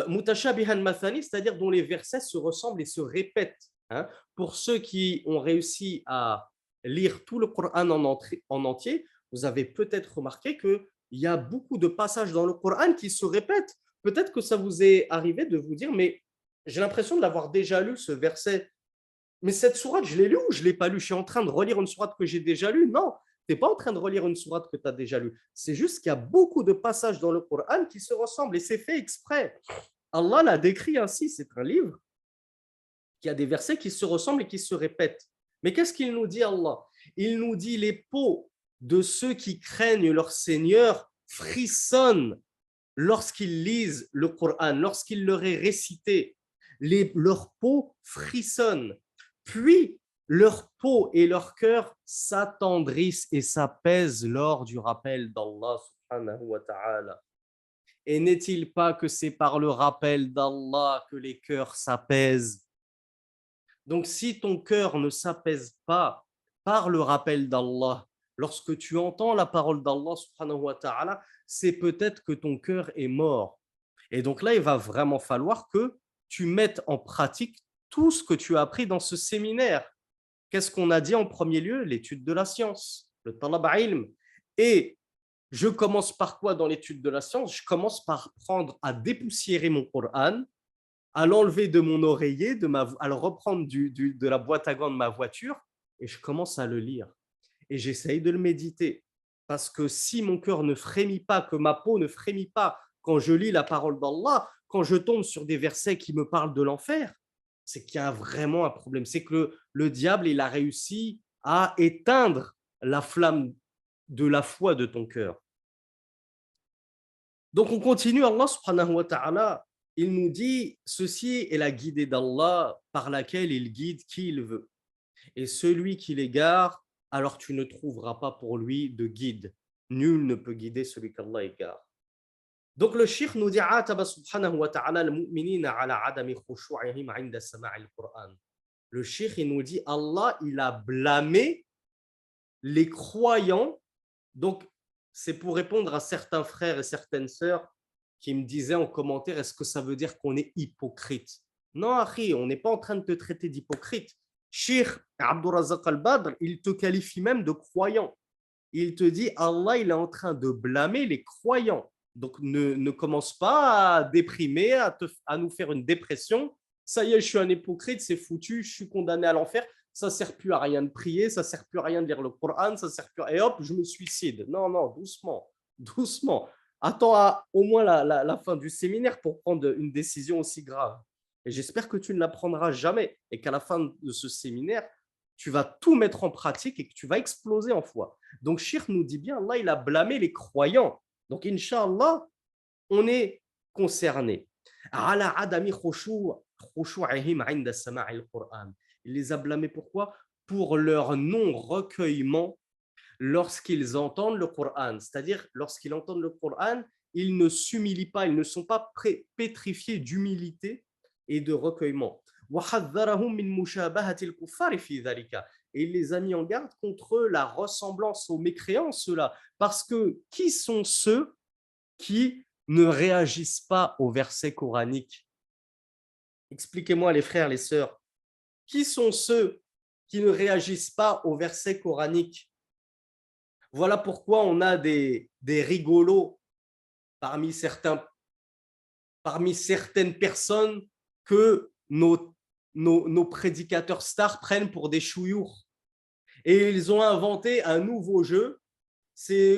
Speaker 1: mutashabihan mathani, c'est-à-dire dont les versets se ressemblent et se répètent. Hein. Pour ceux qui ont réussi à lire tout le Coran en entier, vous avez peut-être remarqué qu'il y a beaucoup de passages dans le Coran qui se répètent. Peut-être que ça vous est arrivé de vous dire, mais j'ai l'impression de l'avoir déjà lu, ce verset. Mais cette sourate, je l'ai lu ou je ne l'ai pas lu? Je suis en train de relire une sourate que j'ai déjà lue? Non, tu n'es pas en train de relire une sourate que tu as déjà lue. C'est juste qu'il y a beaucoup de passages dans le Coran qui se ressemblent et c'est fait exprès. Allah l'a décrit ainsi, c'est un livre qui a des versets qui se ressemblent et qui se répètent. Mais qu'est-ce qu'il nous dit Allah? Il nous dit les peaux de ceux qui craignent leur Seigneur frissonnent lorsqu'ils lisent le Coran, lorsqu'il leur est récité. Leurs peaux frissonnent. Puis, leur peau et leur cœur s'attendrissent et s'apaisent lors du rappel d'Allah subhanahu wa ta'ala. Et n'est-il pas que c'est par le rappel d'Allah que les cœurs s'apaisent? Donc, si ton cœur ne s'apaise pas par le rappel d'Allah, lorsque tu entends la parole d'Allah subhanahu wa ta'ala, c'est peut-être que ton cœur est mort. Et donc là, il va vraiment falloir que tu mettes en pratique tout ce que tu as appris dans ce séminaire. Qu'est-ce qu'on a dit en premier lieu? L'étude de la science, le talab ilm. Et je commence par quoi dans l'étude de la science? Je commence par prendre à dépoussiérer mon Coran, à l'enlever de mon oreiller, à le reprendre de la boîte à gants de ma voiture, et je commence à le lire. Et j'essaye de le méditer. Parce que si mon cœur ne frémit pas, que ma peau ne frémit pas quand je lis la parole d'Allah, quand je tombe sur des versets qui me parlent de l'enfer, c'est qu'il y a vraiment un problème. C'est que le diable, il a réussi à éteindre la flamme de la foi de ton cœur. Donc, on continue. Allah subhanahu wa ta'ala, il nous dit, ceci est la guidée d'Allah par laquelle il guide qui il veut. Et celui qui l'égare, alors tu ne trouveras pas pour lui de guide. Nul ne peut guider celui qu'Allah égare. Donc le shirk nous dit ataba subhanahu wa ta'ala al-mu'minina ala adami khushu'ihim 'inda sama'il Qur'an. Le shirk il nous dit Allah il a blâmé les croyants. Donc c'est pour répondre à certains frères et certaines sœurs qui me disaient en commentaire est-ce que ça veut dire qu'on est hypocrite? Non, Akhi, on n'est pas en train de te traiter d'hypocrite. Cheikh Abdurrazzaq al-Badr, il te qualifie même de croyant. Il te dit Allah il est en train de blâmer les croyants. Donc, ne commence pas à déprimer, à nous faire une dépression. Ça y est, je suis un hypocrite, c'est foutu, je suis condamné à l'enfer. Ça ne sert plus à rien de prier, ça ne sert plus à rien de lire le Coran, ça sert plus à... Et hop, je me suicide. Non, non, doucement, doucement. Attends au moins la fin du séminaire pour prendre une décision aussi grave. Et j'espère que tu ne la prendras jamais et qu'à la fin de ce séminaire, tu vas tout mettre en pratique et que tu vas exploser en foi. Donc, Shirk nous dit bien, Allah, il a blâmé les croyants. Donc, Inch'Allah, on est concerné. على عدم خشوعهم عند سماع القرآن. Il les a blâmés pourquoi? Pour leur non-recueillement lorsqu'ils entendent le Coran. C'est-à-dire, lorsqu'ils entendent le Coran, ils ne s'humilient pas, ils ne sont pas pétrifiés d'humilité et de recueillement. وحذرهم من مشابهة الكفار في ذلك. Et il les a mis en garde contre la ressemblance aux mécréants, ceux-là. Parce que qui sont ceux qui ne réagissent pas aux versets coraniques? Expliquez-moi, les frères, les sœurs. Qui sont ceux qui ne réagissent pas aux versets coraniques? Voilà pourquoi on a des rigolos parmi certaines personnes que nos prédicateurs stars prennent pour des chouillours. Et ils ont inventé un nouveau jeu. C'est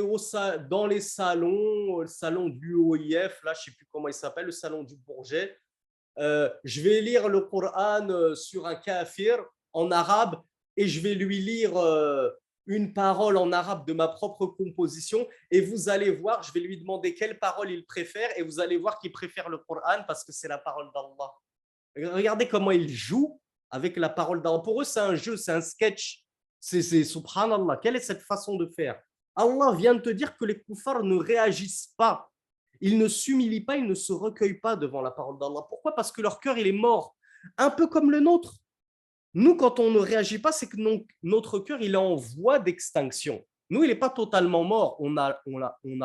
Speaker 1: dans les salons, le salon du OIF, là, je ne sais plus comment il s'appelle, le salon du Bourget. Je vais lire le Coran sur un kafir en arabe et je vais lui lire une parole en arabe de ma propre composition et vous allez voir, je vais lui demander quelle parole il préfère et vous allez voir qu'il préfère le Coran parce que c'est la parole d'Allah. Regardez comment il joue avec la parole d'Allah. Pour eux, c'est un jeu, c'est un sketch. C'est subhanallah. Quelle est cette façon de faire? Allah vient de te dire que les koufars ne réagissent pas. Ils ne s'humilient pas, ils ne se recueillent pas devant la parole d'Allah. Pourquoi? Parce que leur cœur, il est mort. Un peu comme le nôtre. Nous, quand on ne réagit pas, c'est que notre cœur, il est en voie d'extinction. Nous, il n'est pas totalement mort. On a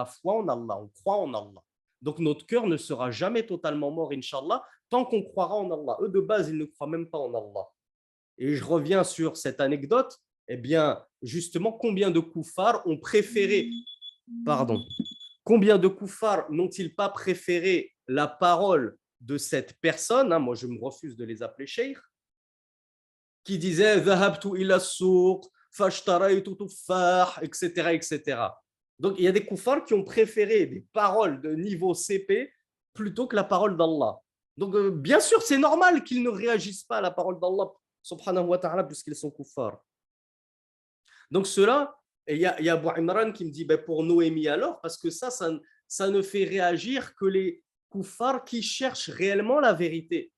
Speaker 1: foi en Allah, on croit en Allah. Donc, notre cœur ne sera jamais totalement mort, Inch'Allah, tant qu'on croira en Allah. Eux, de base, ils ne croient même pas en Allah. Et je reviens sur cette anecdote. Eh bien, justement, combien de koufars ont préféré, combien de koufars n'ont-ils pas préféré la parole de cette personne, moi je me refuse de les appeler cheikh, qui disait Dhahabtu ila souq, fashtaraytu tuffah, etc., etc. Donc il y a des koufars qui ont préféré des paroles de niveau CP plutôt que la parole d'Allah. Donc bien sûr, c'est normal qu'ils ne réagissent pas à la parole d'Allah, subhanahu wa ta'ala, puisqu'ils sont koufars. Donc cela, il y a Abu Imran qui me dit pour Noémie alors, parce que ça ne fait réagir que les koufars qui cherchent réellement la vérité.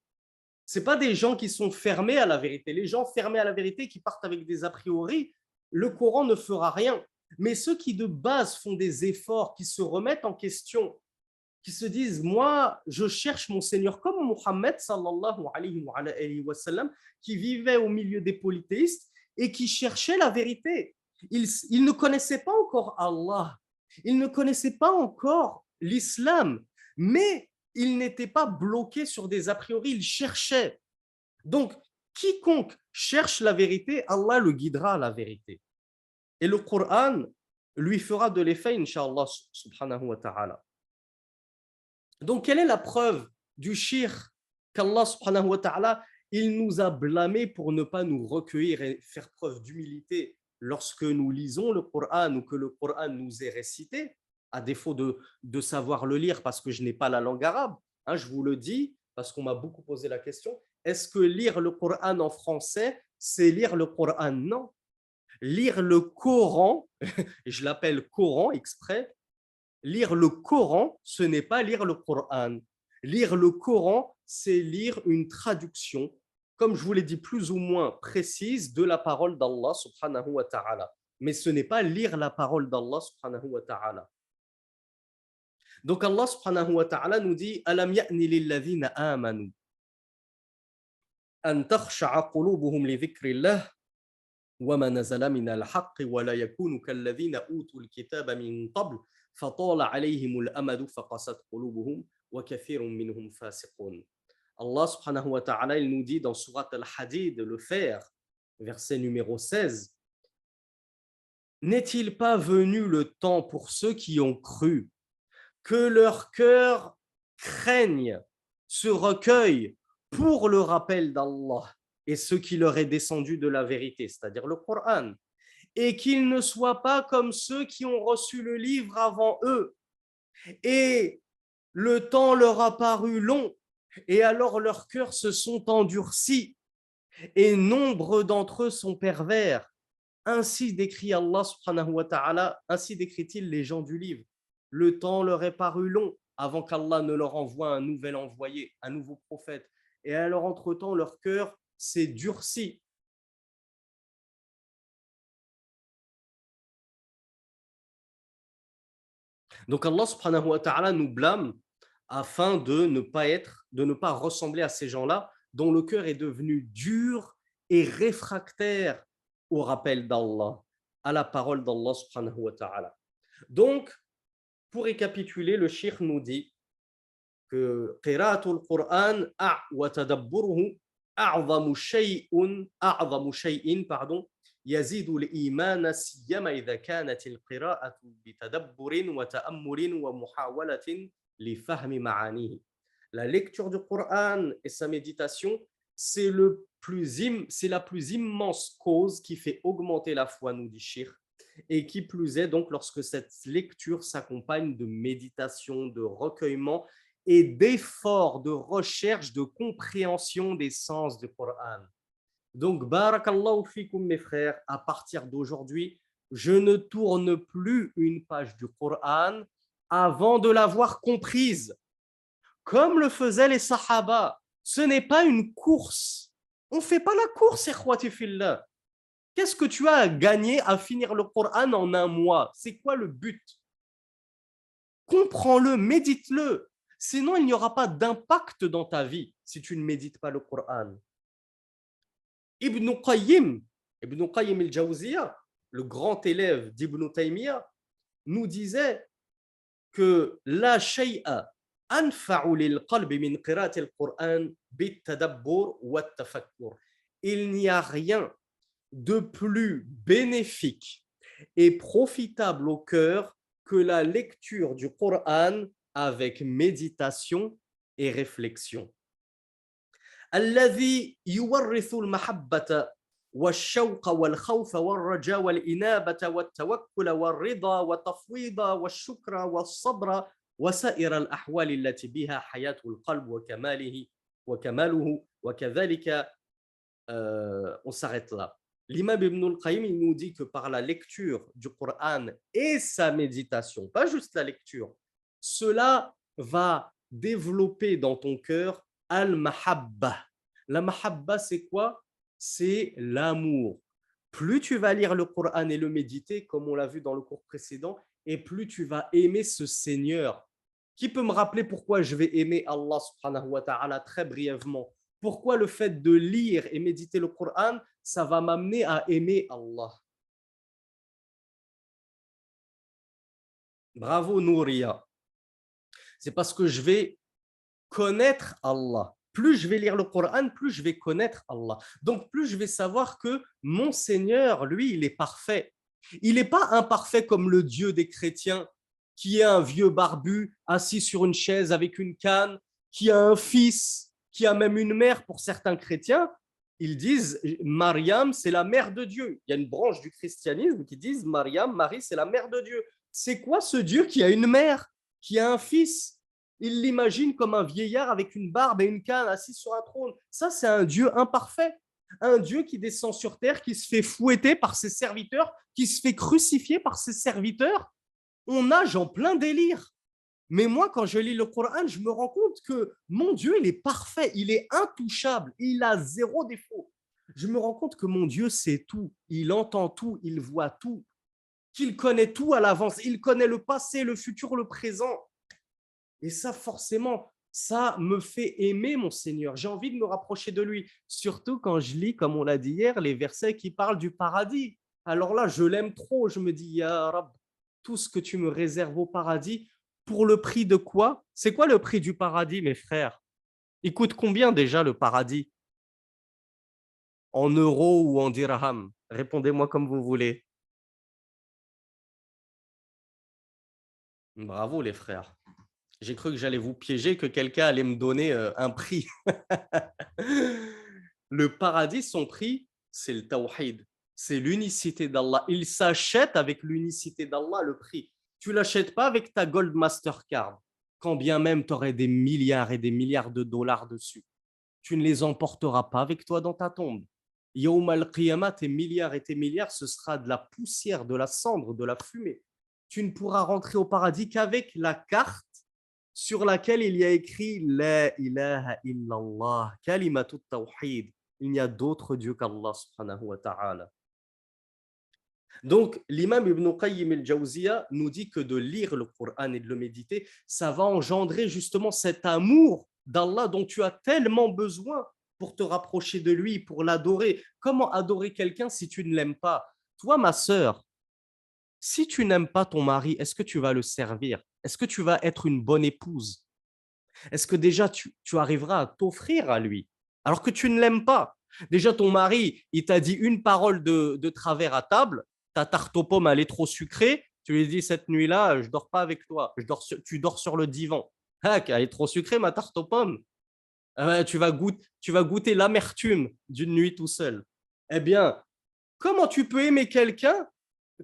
Speaker 1: Ce pas des gens qui sont fermés à la vérité. Les gens fermés à la vérité qui partent avec des a priori, le Coran ne fera rien. Mais ceux qui de base font des efforts, qui se remettent en question, qui se disent, moi, je cherche mon Seigneur, comme Mohammed, sallallahu alayhi wa sallam, qui vivait au milieu des polythéistes et qui cherchait la vérité. Il ne connaissait pas encore Allah, il ne connaissait pas encore l'islam, mais il n'était pas bloqué sur des a priori, il cherchait. Donc, quiconque cherche la vérité, Allah le guidera à la vérité. Et le Coran lui fera de l'effet, Inch'Allah, subhanahu wa ta'ala. Donc, quelle est la preuve du shirk qu'Allah, subhanahu wa ta'ala, il nous a blâmés pour ne pas nous recueillir et faire preuve d'humilité lorsque nous lisons le Coran ou que le Coran nous est récité, à défaut de savoir le lire parce que je n'ai pas la langue arabe. Je vous le dis parce qu'on m'a beaucoup posé la question. Est-ce que lire le Coran en français, c'est lire le Coran? Non. Lire le Coran, et je l'appelle Coran exprès, lire le Coran, ce n'est pas lire le Coran. Lire le Coran, c'est lire une traduction, comme je vous l'ai dit, plus ou moins précise de la parole d'Allah subhanahu wa ta'ala. Mais ce n'est pas lire la parole d'Allah subhanahu wa ta'ala. Donc Allah subhanahu wa ta'ala nous dit Alam ya'ni lilladhina amanu an takhsha'a qulubuhum li dhikrillah wa ma nazala min al-haqqi wa la yakunu kalladhina utul kitaba min qabl فطال عليهم الأمد فقست قلوبهم وكثير منهم فاسقون. Allah subhanahu wa ta'ala, il nous dit dans Surat al-Hadid, le fer, verset numéro 16, n'est-il pas venu le temps pour ceux qui ont cru que leur cœur craigne, se recueille pour le rappel d'Allah et ce qui leur est descendu de la vérité, c'est-à-dire le Coran, et qu'ils ne soient pas comme ceux qui ont reçu le livre avant eux. Et le temps leur a paru long, et alors leurs cœurs se sont endurcis, et nombre d'entre eux sont pervers. Ainsi décrit Allah subhanahu wa ta'ala, ainsi décrit-il les gens du livre. Le temps leur est paru long, avant qu'Allah ne leur envoie un nouvel envoyé, un nouveau prophète. Et alors, entre-temps, leur cœur s'est durci. Donc Allah subhanahu wa ta'ala nous blâme afin de ne pas ressembler à ces gens-là dont le cœur est devenu dur et réfractaire au rappel d'Allah, à la parole d'Allah subhanahu wa ta'ala. Donc, pour récapituler, le cheikh nous dit que qira'atul Qur'an wa tadabburuhu a'zamu shay'in pardon يزيد الإيمان سيما إذا كانت القراءة بتدبر وتأمل ومحاولة لفهم معانيه. La lecture du Coran et sa méditation, c'est la plus immense cause qui fait augmenter la foi, nous dit Cheikh, et qui plus est donc lorsque cette lecture s'accompagne de méditation, de recueillement et d'efforts, de recherche, de compréhension des sens du Coran. Donc, barakallahu fikum mes frères, à partir d'aujourd'hui, je ne tourne plus une page du Coran avant de l'avoir comprise, comme le faisaient les Sahaba. Ce n'est pas une course. On ne fait pas la course, ikhwati fillah. Qu'est-ce que tu as à gagner à finir le Coran en un mois? C'est quoi le but? Comprends-le, médite-le. Sinon, il n'y aura pas d'impact dans ta vie si tu ne médites pas le Coran. Ibn Qayyim al-Jawziyya, le grand élève d'Ibn Taymiyyah, nous disait que la shay'a anfa'u lil qalbi min qira'ati al-Qur'an bit-tadabbur wa at-tafakkur. Il n'y a rien de plus bénéfique et profitable au cœur que la lecture du Coran avec méditation et réflexion. الذي يورث المحبة والشوق والخوف والرجاء والإنابة والتوكل والرضا والتفويض والشكر والصبر وسائر الأحوال التي بها حياة القلب وكماله وكذلك on s'arrête là. L'imam Ibn al-Qayyim, il nous dit que par la lecture du Coran et sa méditation, pas juste la lecture, cela va développer dans ton cœur al-mahabba. La mahabba, c'est quoi? C'est l'amour. Plus tu vas lire le Coran et le méditer, comme on l'a vu dans le cours précédent, et plus tu vas aimer ce Seigneur. Qui peut me rappeler pourquoi je vais aimer Allah subhanahu wa ta'ala très brièvement? Pourquoi le fait de lire et méditer le Coran, ça va m'amener à aimer Allah? Bravo Nouria. C'est parce que je vais connaître Allah. Plus je vais lire le Coran, plus je vais connaître Allah. Donc, plus je vais savoir que mon Seigneur, lui, il est parfait. Il n'est pas imparfait comme le Dieu des chrétiens, qui est un vieux barbu assis sur une chaise avec une canne, qui a un fils, qui a même une mère pour certains chrétiens. Ils disent Mariam, c'est la mère de Dieu. Il y a une branche du christianisme qui disent Mariam, Marie, c'est la mère de Dieu. C'est quoi ce Dieu qui a une mère, qui a un fils? Il l'imagine comme un vieillard avec une barbe et une canne assis sur un trône. Ça, c'est un Dieu imparfait. Un Dieu qui descend sur terre, qui se fait fouetter par ses serviteurs, qui se fait crucifier par ses serviteurs. On nage en plein délire. Mais moi, quand je lis le Coran, je me rends compte que mon Dieu, il est parfait, il est intouchable, il a zéro défaut. Je me rends compte que mon Dieu sait tout, il entend tout, il voit tout, qu'il connaît tout à l'avance, il connaît le passé, le futur, le présent. Et ça, forcément, ça me fait aimer mon Seigneur. J'ai envie de me rapprocher de lui, surtout quand je lis, comme on l'a dit hier, les versets qui parlent du paradis. Alors là, je l'aime trop, je me dis, Ya Rab, tout ce que tu me réserves au paradis, pour le prix de quoi? C'est quoi le prix du paradis, mes frères? Il coûte combien déjà le paradis? En euros ou en dirhams? Répondez-moi comme vous voulez. Bravo les frères. J'ai cru que j'allais vous piéger, que quelqu'un allait me donner un prix. Le paradis, son prix, c'est le tawhid. C'est l'unicité d'Allah. Il s'achète avec l'unicité d'Allah, le prix. Tu ne l'achètes pas avec ta Gold Mastercard, quand bien même tu aurais des milliards et des milliards de dollars dessus. Tu ne les emporteras pas avec toi dans ta tombe. Yawm al-Qiyamah, tes milliards, ce sera de la poussière, de la cendre, de la fumée. Tu ne pourras rentrer au paradis qu'avec la carte sur laquelle il y a écrit La ilaha illallah, kalimatut tawhid. Il n'y a d'autre Dieu qu'Allah subhanahu wa ta'ala. Donc, l'imam Ibn Qayyim al-Jawziyya nous dit que de lire le Coran et de le méditer, ça va engendrer justement cet amour d'Allah dont tu as tellement besoin pour te rapprocher de lui, pour l'adorer. Comment adorer quelqu'un si tu ne l'aimes pas? Toi, ma sœur, si tu n'aimes pas ton mari, est-ce que tu vas le servir? Est-ce que tu vas être une bonne épouse? Est-ce que déjà tu arriveras à t'offrir à lui alors que tu ne l'aimes pas? Déjà, ton mari, il t'a dit une parole de travers à table, ta tarte aux pommes, elle est trop sucrée, tu lui dis cette nuit-là, je dors pas avec toi, tu dors sur le divan. Ah, elle est trop sucrée, ma tarte aux pommes. Tu vas goûter l'amertume d'une nuit tout seul. Eh bien, comment tu peux aimer quelqu'un?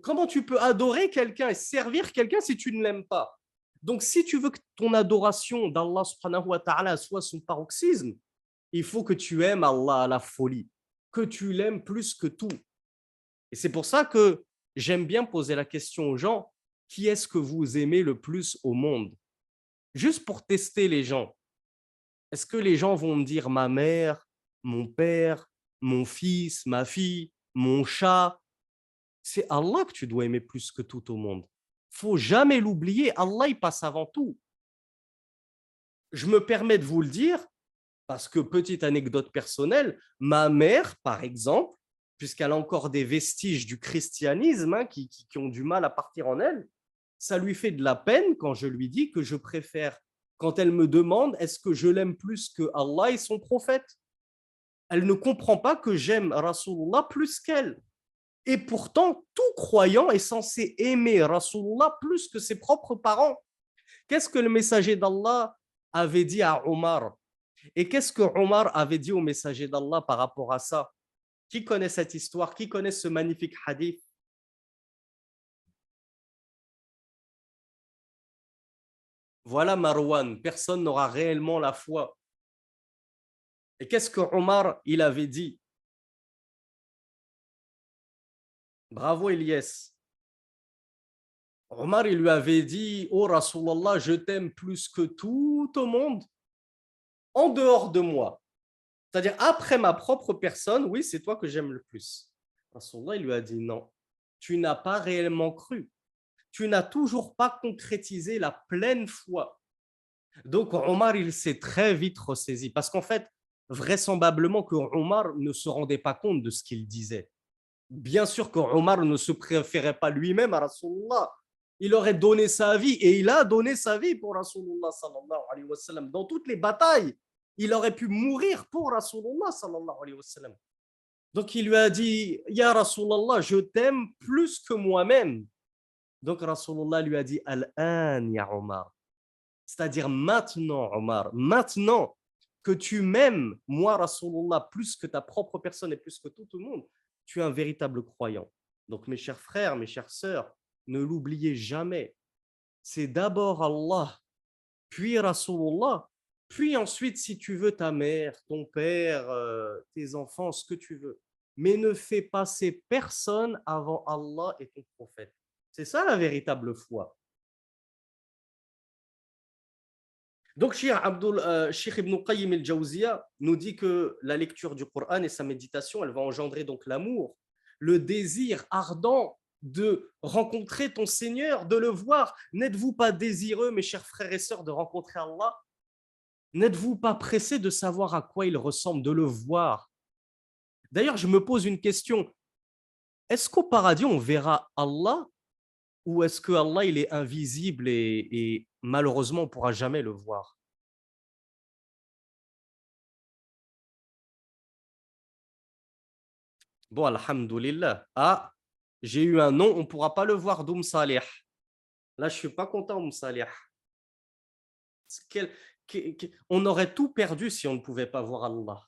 Speaker 1: Comment tu peux adorer quelqu'un et servir quelqu'un si tu ne l'aimes pas? Donc, si tu veux que ton adoration d'Allah subhanahu wa ta'ala soit son paroxysme, il faut que tu aimes Allah à la folie, que tu l'aimes plus que tout. Et c'est pour ça que j'aime bien poser la question aux gens, qui est-ce que vous aimez le plus au monde? Juste pour tester les gens. Est-ce que les gens vont me dire ma mère, mon père, mon fils, ma fille, mon chat? C'est Allah que tu dois aimer plus que tout au monde. Faut jamais l'oublier, Allah il passe avant tout. Je me permets de vous le dire parce que, petite anecdote personnelle, ma mère, par exemple, puisqu'elle a encore des vestiges du christianisme qui ont du mal à partir en elle, ça lui fait de la peine quand je lui dis que je préfère, quand elle me demande est-ce que je l'aime plus que Allah et son prophète. Elle ne comprend pas que j'aime Rasulullah plus qu'elle. Et pourtant, tout croyant est censé aimer Rasulullah plus que ses propres parents. Qu'est-ce que le messager d'Allah avait dit à Omar? Et qu'est-ce que Omar avait dit au messager d'Allah par rapport à ça? Qui connaît cette histoire? Qui connaît ce magnifique hadith? Voilà Marwan, personne n'aura réellement la foi. Et qu'est-ce que Omar il avait dit? Bravo Elias. Omar il lui avait dit, oh Rasulallah, je t'aime plus que tout au monde en dehors de moi. C'est-à-dire, après ma propre personne, oui, c'est toi que j'aime le plus. Rasulallah, il lui a dit non, tu n'as pas réellement cru. Tu n'as toujours pas concrétisé la pleine foi. Donc, Omar, il s'est très vite ressaisi. Parce qu'en fait, vraisemblablement que Omar ne se rendait pas compte de ce qu'il disait. Bien sûr que Omar ne se préférait pas lui-même à Rasulullah. Il aurait donné sa vie et il a donné sa vie pour Rasulullah sallallahu alayhi wa sallam. Dans toutes les batailles, il aurait pu mourir pour Rasulullah sallallahu alayhi wa sallam. Donc il lui a dit, Ya Rasulullah, je t'aime plus que moi-même. Donc Rasulullah lui a dit, Al-an, ya Omar. C'est-à-dire maintenant, Omar, maintenant que tu m'aimes, moi, Rasulullah, plus que ta propre personne et plus que tout le monde, tu es un véritable croyant. Donc mes chers frères, mes chères sœurs, ne l'oubliez jamais. C'est d'abord Allah, puis Rasulullah, puis ensuite, si tu veux, ta mère, ton père, tes enfants, ce que tu veux. Mais ne fais passer personne avant Allah et ton prophète. C'est ça la véritable foi. Donc, Cheikh Ibn Qayyim al-Jawziyya nous dit que la lecture du Coran et sa méditation, elle va engendrer donc l'amour, le désir ardent de rencontrer ton Seigneur, de le voir. N'êtes-vous pas désireux, mes chers frères et sœurs, de rencontrer Allah? N'êtes-vous pas pressés de savoir à quoi il ressemble, de le voir? D'ailleurs, je me pose une question. Est-ce qu'au paradis, on verra Allah ou est-ce que Allah il est invisible et malheureusement, on ne pourra jamais le voir? Bon, alhamdoulilah. Ah, j'ai eu un nom, on ne pourra pas le voir d'Oum Salih. Là, je ne suis pas content, Oum Salih. On aurait tout perdu si on ne pouvait pas voir Allah.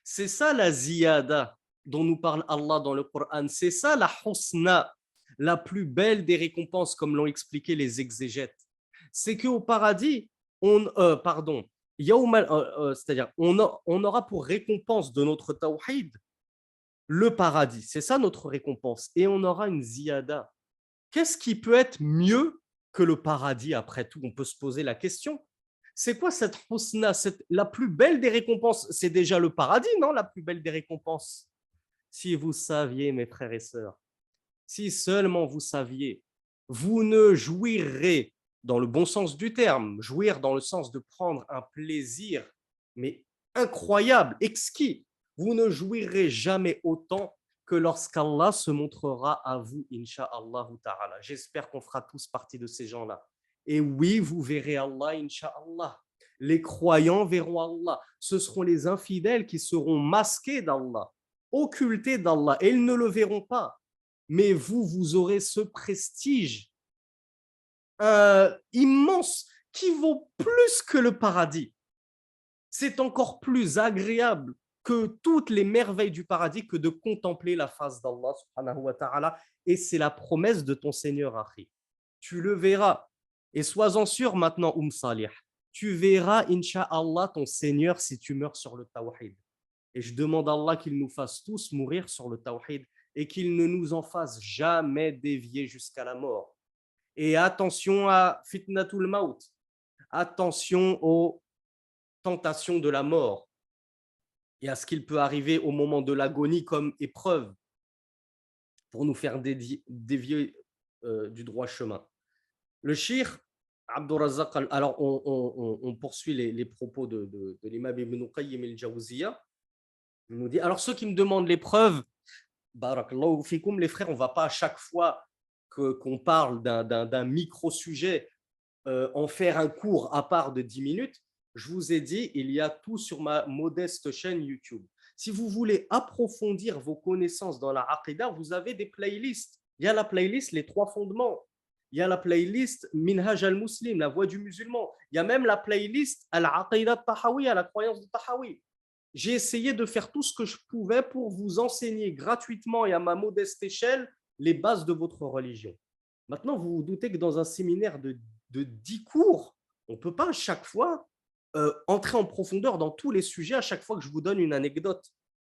Speaker 1: C'est ça la ziyada dont nous parle Allah dans le Coran. C'est ça la husna, la plus belle des récompenses, comme l'ont expliqué les exégètes. C'est qu'au paradis, pardon, c'est-à-dire on aura pour récompense de notre tawhid le paradis. C'est ça notre récompense. Et on aura une ziyada. Qu'est-ce qui peut être mieux que le paradis après tout? On peut se poser la question. C'est quoi cette husna, la plus belle des récompenses? C'est déjà le paradis, non? La plus belle des récompenses. Si vous saviez, mes frères et sœurs, si seulement vous saviez, vous ne jouirez, dans le bon sens du terme, jouir dans le sens de prendre un plaisir, mais incroyable, exquis, vous ne jouirez jamais autant que lorsqu'Allah se montrera à vous, insha'Allah ta'ala. J'espère qu'on fera tous partie de ces gens-là. Et oui, vous verrez Allah, insha'Allah. Les croyants verront Allah. Ce seront les infidèles qui seront masqués d'Allah, occultés d'Allah, et ils ne le verront pas. Mais vous, vous aurez ce prestige immense qui vaut plus que le paradis. C'est encore plus agréable que toutes les merveilles du paradis que de contempler la face d'Allah subhanahu wa ta'ala. Et c'est la promesse de ton Seigneur, Akhi. Tu le verras. Et sois-en sûr maintenant, Salih. Tu verras, insha'Allah, ton Seigneur si tu meurs sur le tawhid. Et je demande à Allah qu'il nous fasse tous mourir sur le tawhid et qu'il ne nous en fasse jamais dévier jusqu'à la mort. Et attention à fitnatul maut. Attention aux tentations de la mort et à ce qu'il peut arriver au moment de l'agonie comme épreuve pour nous faire dévier du droit chemin. Le shir, Abdurrazzaq, alors on poursuit les propos de l'imam Ibn Qayyim al-Jawziyya. Il nous dit, alors ceux qui me demandent les preuves, barakallahu fikoum, les frères, on ne va pas à chaque fois qu'on parle d'un micro-sujet en faire un cours à part de 10 minutes. Je vous ai dit, il y a tout sur ma modeste chaîne YouTube. Si vous voulez approfondir vos connaissances dans la Aqidah, vous avez des playlists. Il y a la playlist Les Trois Fondements. Il y a la playlist Minhaj al-Muslim, La Voix du musulman. Il y a même la playlist Al-Aqidah Tahawi, à la croyance de Tahawi. J'ai essayé de faire tout ce que je pouvais pour vous enseigner gratuitement et à ma modeste échelle les bases de votre religion. Maintenant, vous vous doutez que dans un séminaire de 10 cours, on ne peut pas à chaque fois entrer en profondeur dans tous les sujets à chaque fois que je vous donne une anecdote.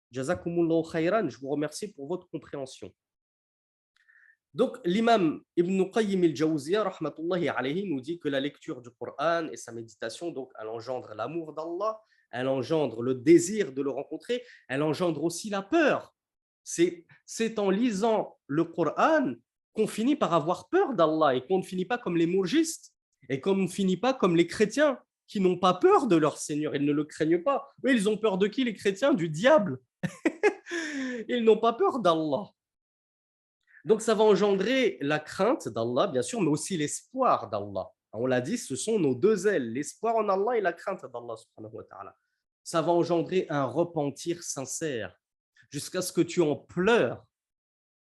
Speaker 1: Jazakumullahu khayran, je vous remercie pour votre compréhension. Donc, l'imam Ibn Qayyim al-Jawziyya, rahmatullahi alayhi, nous dit que la lecture du Coran et sa méditation, donc, elle engendre l'amour d'Allah, elle engendre le désir de le rencontrer, elle engendre aussi la peur. C'est en lisant le Coran qu'on finit par avoir peur d'Allah et qu'on ne finit pas comme les mourgistes et qu'on ne finit pas comme les chrétiens qui n'ont pas peur de leur Seigneur, ils ne le craignent pas. Eux, ils ont peur de qui, les chrétiens? Du diable. Ils n'ont pas peur d'Allah. Donc, ça va engendrer la crainte d'Allah, bien sûr, mais aussi l'espoir d'Allah. On l'a dit, ce sont nos deux ailes, l'espoir en Allah et la crainte d'Allah subhanahu wa ta'ala. Ça va engendrer un repentir sincère, jusqu'à ce que tu en pleures.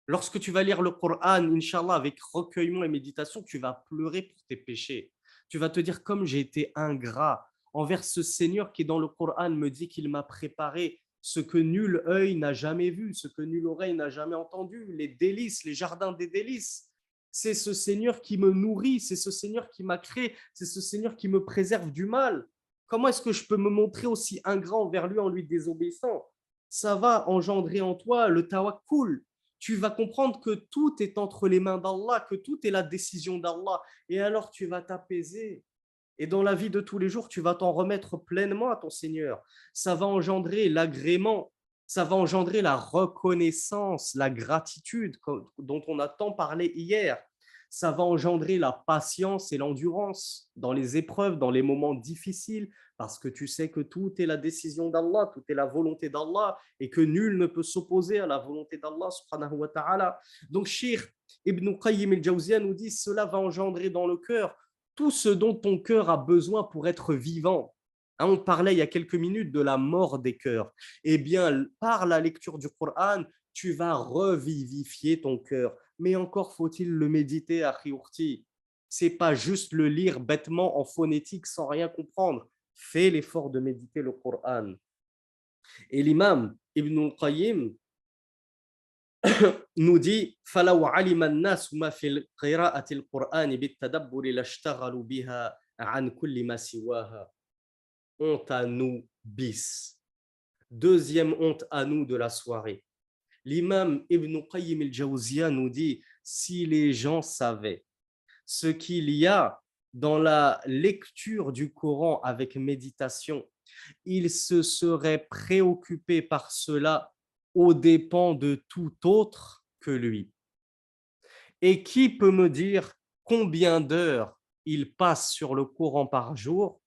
Speaker 1: Lorsque tu vas lire le Coran, Inch'Allah, avec recueillement et méditation, tu vas pleurer pour tes péchés. Tu vas te dire, comme j'ai été ingrat envers ce Seigneur qui, dans le Coran, me dit qu'il m'a préparé ce que nul œil n'a jamais vu, ce que nulle oreille n'a jamais entendu, les délices, les jardins des délices. C'est ce Seigneur qui me nourrit, c'est ce Seigneur qui m'a créé, c'est ce Seigneur qui me préserve du mal. Comment est-ce que je peux me montrer aussi ingrat envers lui en lui désobéissant? Ça va engendrer en toi le tawakkul. Tu vas comprendre que tout est entre les mains d'Allah, que tout est la décision d'Allah. Et alors tu vas t'apaiser. Et dans la vie de tous les jours, tu vas t'en remettre pleinement à ton Seigneur. Ça va engendrer l'agrément, ça va engendrer la reconnaissance, la gratitude dont on a tant parlé hier. Ça va engendrer la patience et l'endurance dans les épreuves, dans les moments difficiles, parce que tu sais que tout est la décision d'Allah, tout est la volonté d'Allah, et que nul ne peut s'opposer à la volonté d'Allah subhanahu wa ta'ala. Donc, Cheikh Ibn Qayyim al-Jawziyya nous dit, cela va engendrer dans le cœur tout ce dont ton cœur a besoin pour être vivant. On parlait il y a quelques minutes de la mort des cœurs. Eh bien, par la lecture du Coran, tu vas revivifier ton cœur. Mais encore faut-il le méditer, Akhi Urti. C'est pas juste le lire bêtement en phonétique sans rien comprendre. Fais l'effort de méditer le Coran. Et l'imam Ibn Qayyim nous dit فَلَوْ عَلِمَ النَّاسُ مَا فِي قِرَاءَةِ الْقُرْآنِ بِالتَّدَبُّرِ لَاشْتَغَلُوا بِهَا عَنْ كُلِّ مَا سِوَاهَا. Honte à nous bis. Deuxième honte à nous de la soirée. L'imam Ibn Qayyim al-Jawziyya nous dit, si les gens savaient ce qu'il y a dans la lecture du Coran avec méditation, il se serait préoccupé par cela aux dépens de tout autre que lui. Et qui peut me dire combien d'heures il passe sur le Coran par jour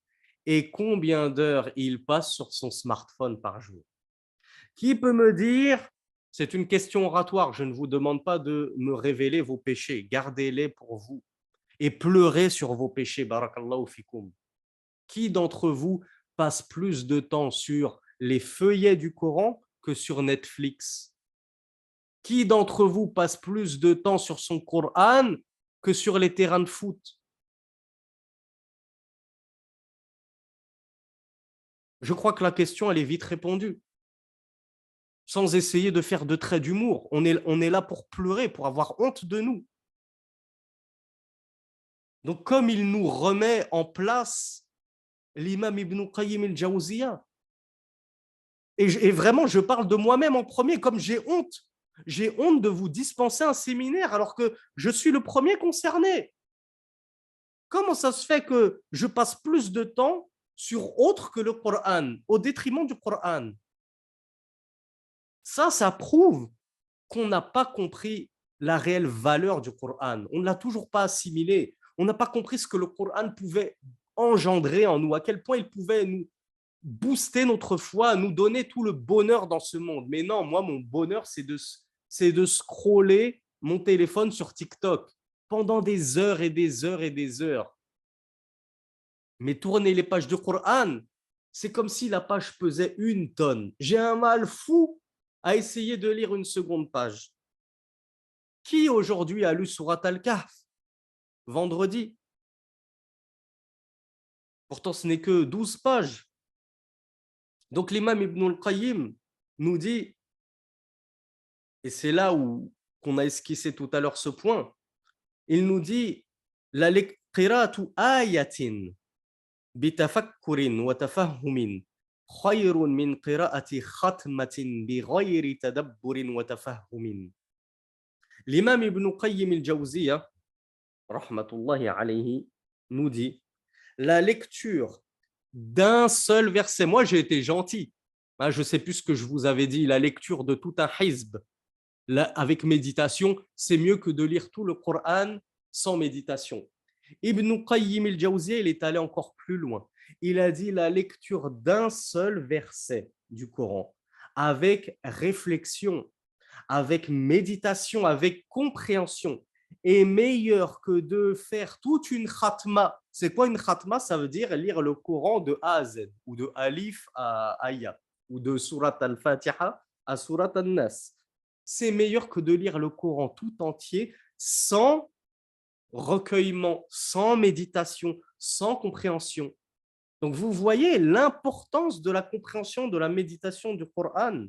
Speaker 1: et combien d'heures il passe sur son smartphone par jour? Qui peut me dire, c'est une question oratoire, je ne vous demande pas de me révéler vos péchés, gardez-les pour vous et pleurez sur vos péchés, barakallahu fikum. Qui d'entre vous passe plus de temps sur les feuillets du Coran que sur Netflix? Qui d'entre vous passe plus de temps sur son Coran que sur les terrains de foot? Je crois que la question, elle est vite répondue, sans essayer de faire de traits d'humour. On est là pour pleurer, pour avoir honte de nous. Donc, comme il nous remet en place l'imam Ibn Qayyim al-Jawziyya, et vraiment, je parle de moi-même en premier, comme j'ai honte. J'ai honte de vous dispenser un séminaire alors que je suis le premier concerné. Comment ça se fait que je passe plus de temps sur autre que le Coran, au détriment du Coran? Ça prouve qu'on n'a pas compris la réelle valeur du Coran. On ne l'a toujours pas assimilé. On n'a pas compris ce que le Coran pouvait engendrer en nous, à quel point il pouvait nous booster notre foi, nous donner tout le bonheur dans ce monde. Mais non, moi, mon bonheur, c'est de scroller mon téléphone sur TikTok pendant des heures et des heures et des heures. Mais tourner les pages du Coran, c'est comme si la page pesait 1 tonne. J'ai un mal fou à essayer de lire une seconde page. Qui aujourd'hui a lu Surat Al-Kahf vendredi? Pourtant, ce n'est que 12 pages. Donc l'imam Ibn al-Qayyim nous dit, et c'est là où qu'on a esquissé tout à l'heure ce point, il nous dit la qira'atu ayatin bitafakkurin wa tafahhumin khayrun min qira'ati khatmatin bighayri tadabburin wa tafahhumin. L'imam Ibn Qayyim al-Jawziyya rahmatullahi alayhi nous dit la lecture d'un seul verset. Moi, j'ai été gentil. Je ne sais plus ce que je vous avais dit. La lecture de tout un hizb avec méditation, c'est mieux que de lire tout le Coran sans méditation. Ibn Qayyim al-Jawziyya, il est allé encore plus loin. Il a dit la lecture d'un seul verset du Coran avec réflexion, avec méditation, avec compréhension est meilleur que de faire toute une khatma. C'est quoi une khatma? Ça veut dire lire le Coran de A à Z, ou de Alif à Aya, ou de Surat al-Fatiha à Surat al-Nas. C'est meilleur que de lire le Coran tout entier sans recueillement, sans méditation, sans compréhension. Donc vous voyez l'importance de la compréhension, de la méditation du Coran.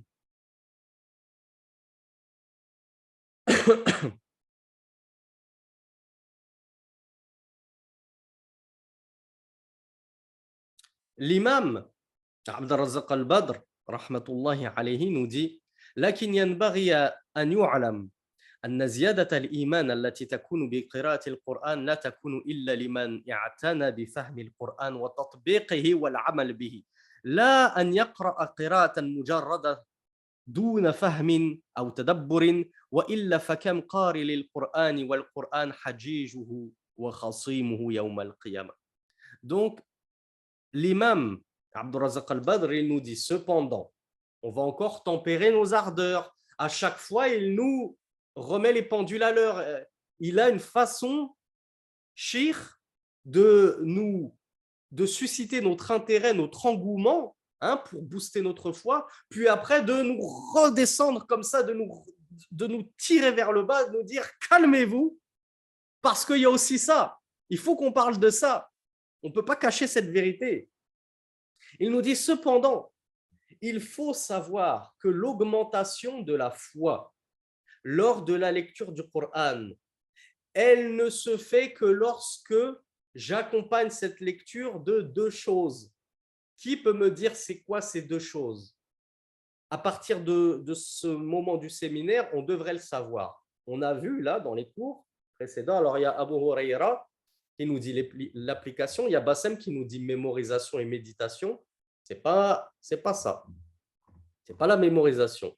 Speaker 1: L'imam Abd al-Razzaq al-Badr, rahmatullahi alayhi, nous dit لكن ينبغي أن يعلم أن زيادة الإيمان التي تكون بقراءة القرآن لا تكون إلا لمن اعتنى بفهم القرآن وتطبيقه والعمل به لا أن يقرأ قراءة مجردة دون فهم أو تدبر وإلا فكم قارئ للقرآن والقرآن حجيجه وخصيمه يوم القيامة. Donc l'imam Abdurrazzaq al-Badr, il nous dit cependant, on va encore tempérer nos ardeurs. À chaque fois, il nous remet les pendules à l'heure. Il a une façon, shir, de susciter notre intérêt, notre engouement, pour booster notre foi, puis après de nous redescendre comme ça, de nous tirer vers le bas, de nous dire calmez-vous, parce qu'il y a aussi ça. Il faut qu'on parle de ça. On ne peut pas cacher cette vérité. Il nous dit cependant, il faut savoir que l'augmentation de la foi lors de la lecture du Coran, elle ne se fait que lorsque j'accompagne cette lecture de 2 choses. Qui peut me dire c'est quoi ces 2 choses? À partir de ce moment du séminaire, on devrait le savoir. On a vu là dans les cours précédents, alors il y a Abu Huraira qui nous dit l'application. Il y a Bassem qui nous dit mémorisation et méditation. C'est pas ça. C'est pas la mémorisation.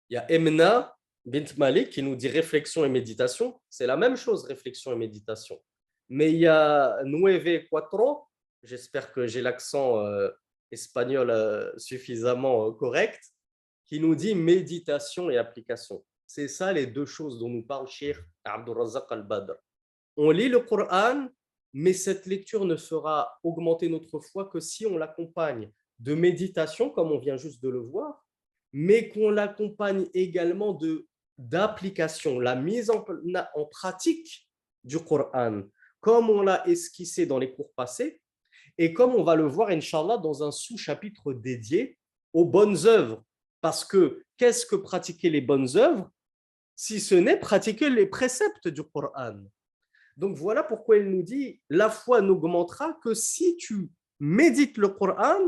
Speaker 1: Il y a Emna bint Malik qui nous dit réflexion et méditation. C'est la même chose, réflexion et méditation. Mais il y a Nueve Cuatro, j'espère que j'ai l'accent espagnol suffisamment correct, qui nous dit méditation et application. C'est ça les deux choses dont nous parle Cheikh Abdul Razak al-Badr. On lit le Coran, mais cette lecture ne fera augmenter notre foi que si on l'accompagne de méditation, comme on vient juste de le voir, mais qu'on l'accompagne également d'application, la mise en pratique du Coran, comme on l'a esquissé dans les cours passés, et comme on va le voir, Inch'Allah, dans un sous-chapitre dédié aux bonnes œuvres. Parce que qu'est-ce que pratiquer les bonnes œuvres si ce n'est pratiquer les préceptes du Coran? Donc voilà pourquoi il nous dit la foi n'augmentera que si tu médites le Coran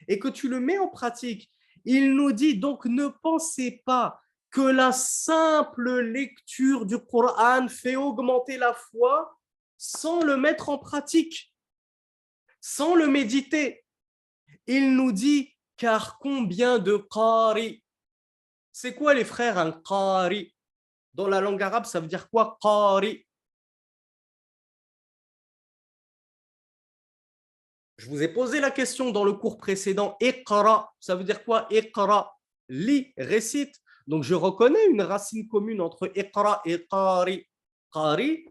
Speaker 1: et que tu le mets en pratique. Il nous dit donc ne pensez pas que la simple lecture du Coran fait augmenter la foi sans le mettre en pratique, sans le méditer. Il nous dit car combien de qari? C'est quoi les frères un qari? Dans la langue arabe, ça veut dire quoi qari? Je vous ai posé la question dans le cours précédent. Iqra, ça veut dire quoi? Iqra, lis, récite. Donc je reconnais une racine commune entre Iqra et Qari. Qari,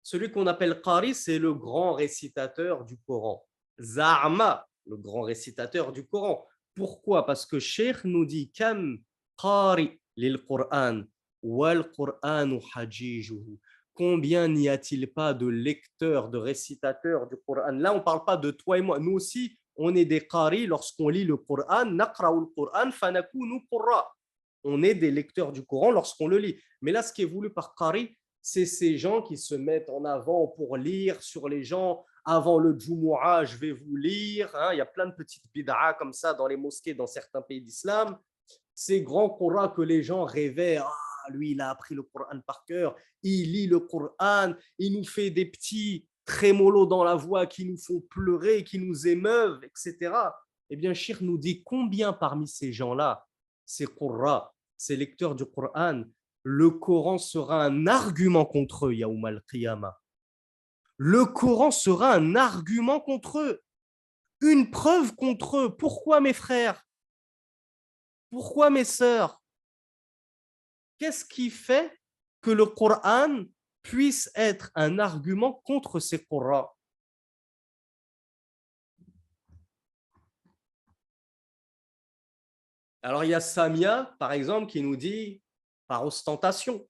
Speaker 1: celui qu'on appelle Qari, c'est le grand récitateur du Coran. Za'ma, le grand récitateur du Coran. Pourquoi? Parce que Cheikh nous dit Kam Qari lil Qur'an wal Qur'anu hajijuhu. Combien n'y a-t-il pas de lecteurs, de récitateurs du Coran? Là, on ne parle pas de toi et moi. Nous aussi, on est des qari lorsqu'on lit le Coran. Naqra'u al-Quran fanakunu qurra. On est des lecteurs du Coran lorsqu'on le lit. Mais là, ce qui est voulu par qari, c'est ces gens qui se mettent en avant pour lire sur les gens. Avant le Jumu'ah, je vais vous lire. Il y a plein de petites bid'a comme ça dans les mosquées dans certains pays d'islam. Ces grands Qur'ans que les gens rêvaient, lui, il a appris le Coran par cœur, il lit le Coran, il nous fait des petits trémolos dans la voix qui nous font pleurer, qui nous émeuvent, etc. Eh bien, Cheikh nous dit combien parmi ces gens-là, ces Qurra, ces lecteurs du Coran, le Coran sera un argument contre eux, Yaoum al-Qiyamah. Le Coran sera un argument contre eux, une preuve contre eux. Pourquoi, mes frères? Pourquoi, mes sœurs? Qu'est-ce qui fait que le Coran puisse être un argument contre ces Qur'ans? Alors, il y a Samia, par exemple, qui nous dit par ostentation.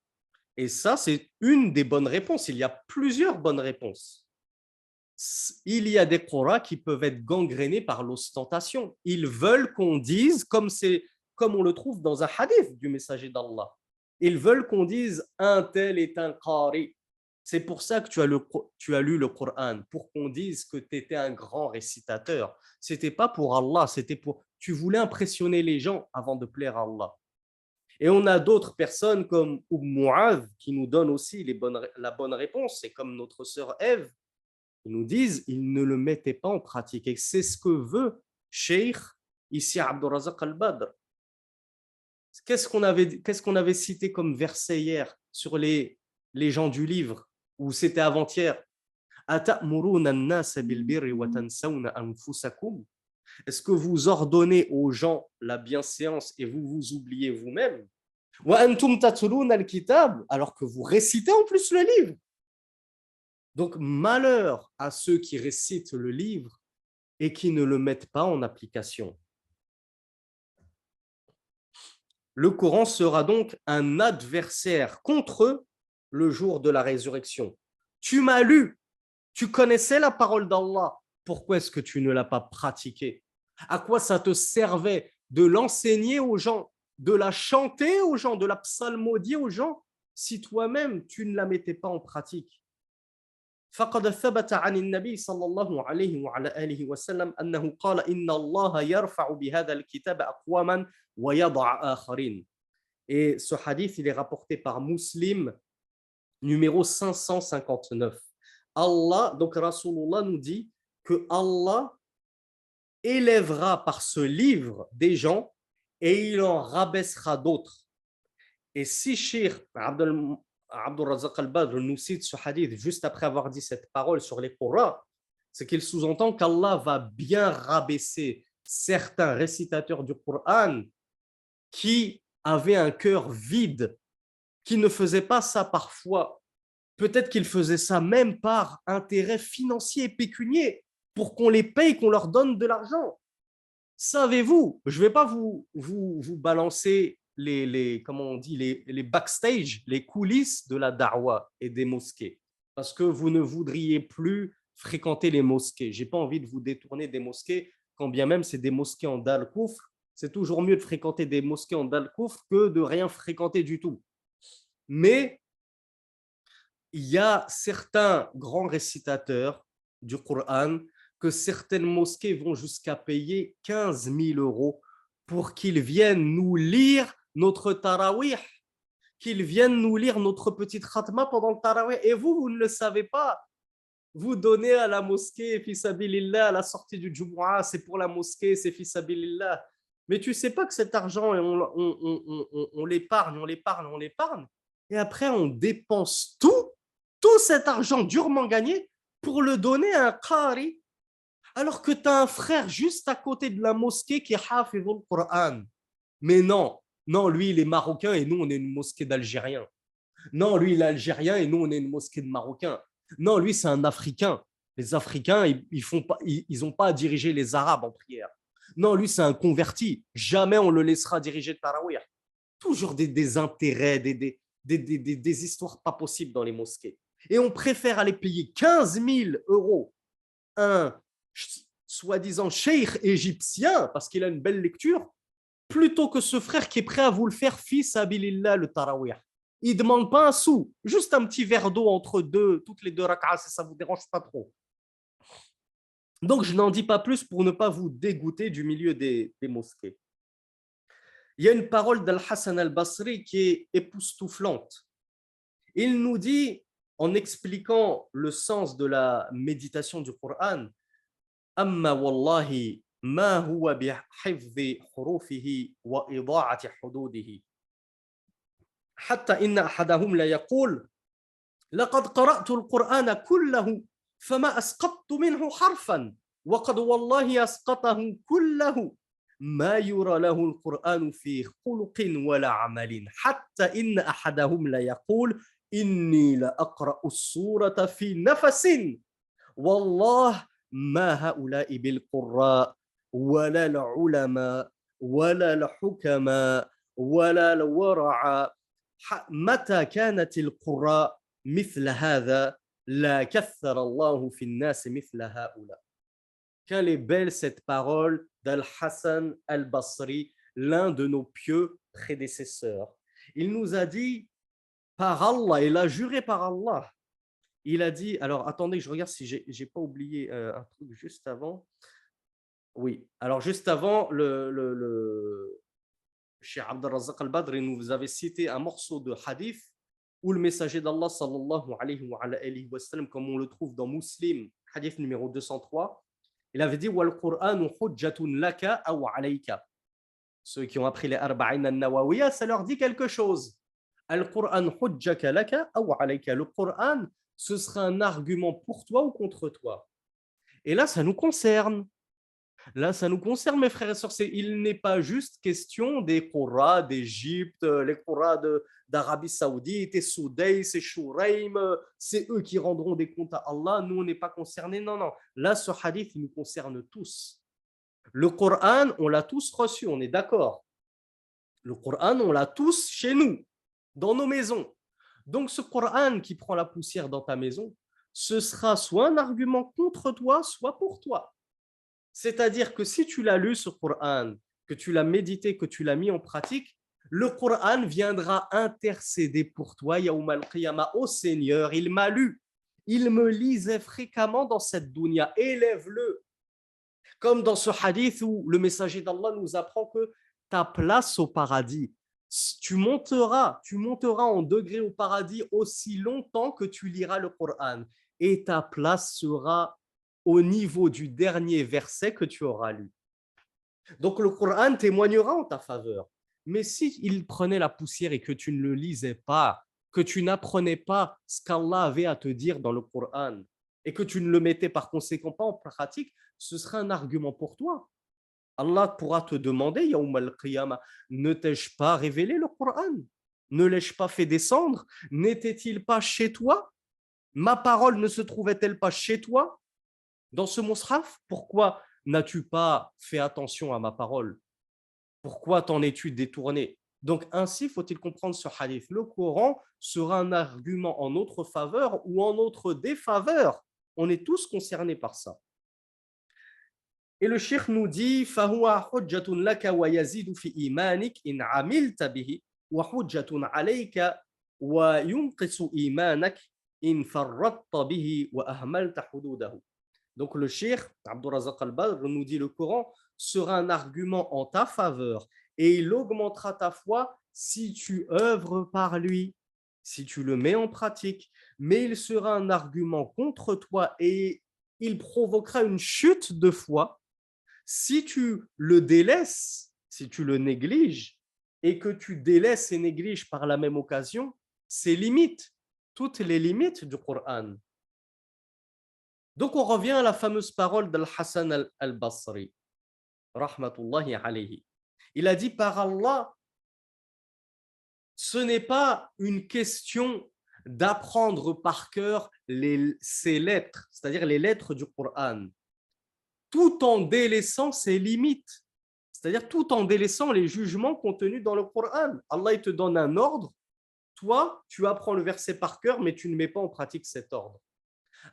Speaker 1: Et ça, c'est une des bonnes réponses. Il y a plusieurs bonnes réponses. Il y a des Qur'ans qui peuvent être gangrénés par l'ostentation. Ils veulent qu'on dise, comme on le trouve dans un hadith du messager d'Allah, ils veulent qu'on dise un tel est un qari. C'est pour ça que tu as lu le Coran, pour qu'on dise que tu étais un grand récitateur. Ce n'était pas pour Allah, tu voulais impressionner les gens avant de plaire à Allah. Et on a d'autres personnes comme Mu'adh qui nous donnent aussi la bonne réponse. C'est comme notre sœur Ève. Ils nous disent ils ne le mettaient pas en pratique. Et c'est ce que veut Cheikh ici Abdul Razak al-Badr. Qu'est-ce qu'on avait cité comme verset hier sur les gens du livre, ou c'était avant-hier? Est-ce que vous ordonnez aux gens la bienséance et vous vous oubliez vous-même? Alors que vous récitez en plus le livre. Donc malheur à ceux qui récitent le livre et qui ne le mettent pas en application. Le Coran sera donc un adversaire contre eux le jour de la résurrection. Tu m'as lu, tu connaissais la parole d'Allah, pourquoi est-ce que tu ne l'as pas pratiquée? À quoi ça te servait de l'enseigner aux gens, de la chanter aux gens, de la psalmodier aux gens, si toi-même tu ne la mettais pas en pratique? فقد ثبت عن النبي صلى الله عليه وعلى آله وسلم أنه قال إن الله يرفع بهذا الكتاب أقواما ويضع آخرين. Et ce hadith, il est rapporté par Muslim, numéro 559. Allah, donc Rasulullah nous dit que Allah élèvera par ce livre des gens et il en rabaissera d'autres. Et si Cheikh Abdul Razak al-Badr nous cite ce hadith juste après avoir dit cette parole sur les Qur'ans, c'est qu'il sous-entend qu'Allah va bien rabaisser certains récitateurs du Coran qui avaient un cœur vide, qui ne faisaient pas ça parfois. Peut-être qu'ils faisaient ça même par intérêt financier et pécunier, pour qu'on les paye, qu'on leur donne de l'argent. Savez-vous, je ne vais pas vous balancer comment on dit, les backstage, les coulisses de la da'wa et des mosquées, parce que vous ne voudriez plus fréquenter les mosquées. Je n'ai pas envie de vous détourner des mosquées, quand bien même c'est des mosquées en Dal Koufr. C'est toujours mieux de fréquenter des mosquées en Dal Koufr que de rien fréquenter du tout. Mais il y a certains grands récitateurs du Coran que certaines mosquées vont jusqu'à payer 15 000 euros pour qu'ils viennent nous lire notre tarawih, qu'ils viennent nous lire notre petite khatma pendant le tarawih. Et vous ne le savez pas. Vous donnez à la mosquée, fi sabilillah, à la sortie du Jumu'ah, c'est pour la mosquée, c'est fi sabilillah. Mais tu ne sais pas que cet argent, on l'épargne, on l'épargne, on l'épargne. Et après, on dépense tout cet argent durement gagné pour le donner à un qari, alors que tu as un frère juste à côté de la mosquée qui est hafizul Qur'an. Mais non, lui, il est marocain et nous, on est une mosquée d'Algériens. Non, lui, il est algérien et nous, on est une mosquée de Marocains. Non, lui, c'est un Africain. Les Africains, ils n'ont pas à diriger les Arabes en prière. Non, lui, c'est un converti. Jamais on le laissera diriger le tarawih. Toujours des intérêts, des histoires pas possibles dans les mosquées. Et on préfère aller payer 15 000 euros un soi-disant cheikh égyptien, parce qu'il a une belle lecture, plutôt que ce frère qui est prêt à vous le faire fils sabilillah le tarawih. Il ne demande pas un sou, juste un petit verre d'eau entre toutes les deux rak'ahs, si ça ne vous dérange pas trop. Donc, je n'en dis pas plus pour ne pas vous dégoûter du milieu des mosquées. Il y a une parole d'Al-Hassan al-Basri qui est époustouflante. Il nous dit, en expliquant le sens de la méditation du Coran, « Amma wallahi ma huwa bihifzi hurufihi wa ida'ati hududihi. حتى إن أحدهم لا يقول لقد قرأت القرآن كله فما أسقطت منه حرفا وقد والله أسقطه كله ما يرى له القرآن في خلق ولا عمل حتى إن أحدهم لا يقول إني لأقرأ السورة في نفس والله ما هؤلاء بالقراء ولا العلماء ولا الحكماء ولا الورع متى كانت القراء مثل هذا لا كثر الله في الناس مثل هؤلاء. Quelle est belle cette parole d'Al-Hassan al-Basri, l'un de nos pieux prédécesseurs. Il nous a dit par Allah, il a juré par Allah. Il a dit, alors attendez, je regarde si j'ai pas oublié un truc juste avant. Oui, alors juste avant, Cheikh Abdul Razak al-Badr nous avait cité un morceau de hadith où le messager d'Allah sallallahu alayhi wa sallam, comme on le trouve dans Muslim, hadith numéro 203, il avait dit wal Qur'anu hujjatun laka aw alayka. Ceux qui ont appris les arba'in an-nawawiyya, ça leur dit quelque chose. Al-Qur'an hujjaka laka aw alayka. Le Qur'an, ce sera un argument pour toi ou contre toi. Et là, ça nous concerne. Là, ça nous concerne, mes frères et sœurs. Il n'est pas juste question des Qur'ans d'Égypte, les Qur'ans d'Arabie Saoudite, et Soudaïs, et Shuraim, c'est eux qui rendront des comptes à Allah. Nous, on n'est pas concernés. Non, non. Là, ce hadith, il nous concerne tous. Le Qur'an, on l'a tous reçu, on est d'accord. Le Qur'an, on l'a tous chez nous, dans nos maisons. Donc, ce Qur'an qui prend la poussière dans ta maison, ce sera soit un argument contre toi, soit pour toi. C'est-à-dire que si tu l'as lu, ce Qur'an, que tu l'as médité, que tu l'as mis en pratique, le Qur'an viendra intercéder pour toi, Yawm al-Qiyamah, ô Seigneur, il m'a lu, il me lisait fréquemment dans cette dunya, élève-le. Comme dans ce hadith où le messager d'Allah nous apprend que ta place au paradis, tu monteras en degré au paradis aussi longtemps que tu liras le Qur'an. et ta place sera au niveau du dernier verset que tu auras lu. Donc le Coran témoignera en ta faveur. Mais si il prenait la poussière et que tu ne le lisais pas, que tu n'apprenais pas ce qu'Allah avait à te dire dans le Coran et que tu ne le mettais par conséquent pas en pratique, ce serait un argument pour toi. Allah pourra te demander, Yawm al-Qiyamah, ne t'ai-je pas révélé le Coran? Ne l'ai-je pas fait descendre? N'était-il pas chez toi? Ma parole ne se trouvait-elle pas chez toi dans ce mushaf? Pourquoi n'as-tu pas fait attention à ma parole? Pourquoi t'en es-tu détourné? Donc ainsi faut-il comprendre ce hadith. Le Coran sera un argument en notre faveur ou en notre défaveur. On est tous concernés par ça. Et le cheikh nous dit فَهُوَ حُجَّةٌ لَكَ وَيَزِيدُ فِي إِيمَانِكَ إِنْ عَمِلْتَ بِهِ وَحُجَّةٌ عَلَيْكَ وَيُنْقِصُ إِيمَانَكَ إِنْ فَرَّطْتَ بِهِ وَأَهْمَلْتَ حُدُودَهُ. Donc le cheikh Abdurrazzaq al-Badr nous dit le Coran sera un argument en ta faveur et il augmentera ta foi si tu œuvres par lui, si tu le mets en pratique, mais il sera un argument contre toi et il provoquera une chute de foi si tu le délaisses, si tu le négliges et que tu délaisses et négliges par la même occasion ses limites, toutes les limites du Coran. Donc on revient à la fameuse parole d'Al-Hassan al-Basri, rahmatullahi alayhi. Il a dit par Allah, ce n'est pas une question d'apprendre par cœur ces lettres, c'est-à-dire les lettres du Coran, tout en délaissant ses limites, c'est-à-dire tout en délaissant les jugements contenus dans le Coran. Allah il te donne un ordre, toi tu apprends le verset par cœur, mais tu ne mets pas en pratique cet ordre.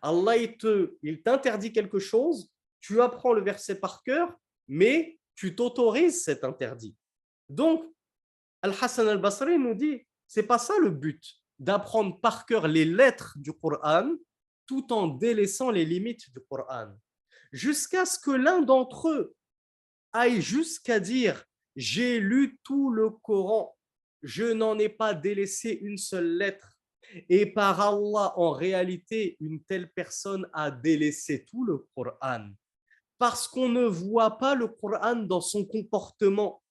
Speaker 1: Allah il t'interdit quelque chose, tu apprends le verset par cœur, mais tu t'autorises cet interdit. Donc, Al-Hassan al-Basri nous dit, c'est pas ça le but, d'apprendre par cœur les lettres du Coran tout en délaissant les limites du Coran. Jusqu'à ce que l'un d'entre eux aille jusqu'à dire, j'ai lu tout le Coran, je n'en ai pas délaissé une seule lettre. Et par Allah, en réalité, une telle personne a délaissé tout le Coran. Parce qu'on ne voit pas le Coran dans son comportement.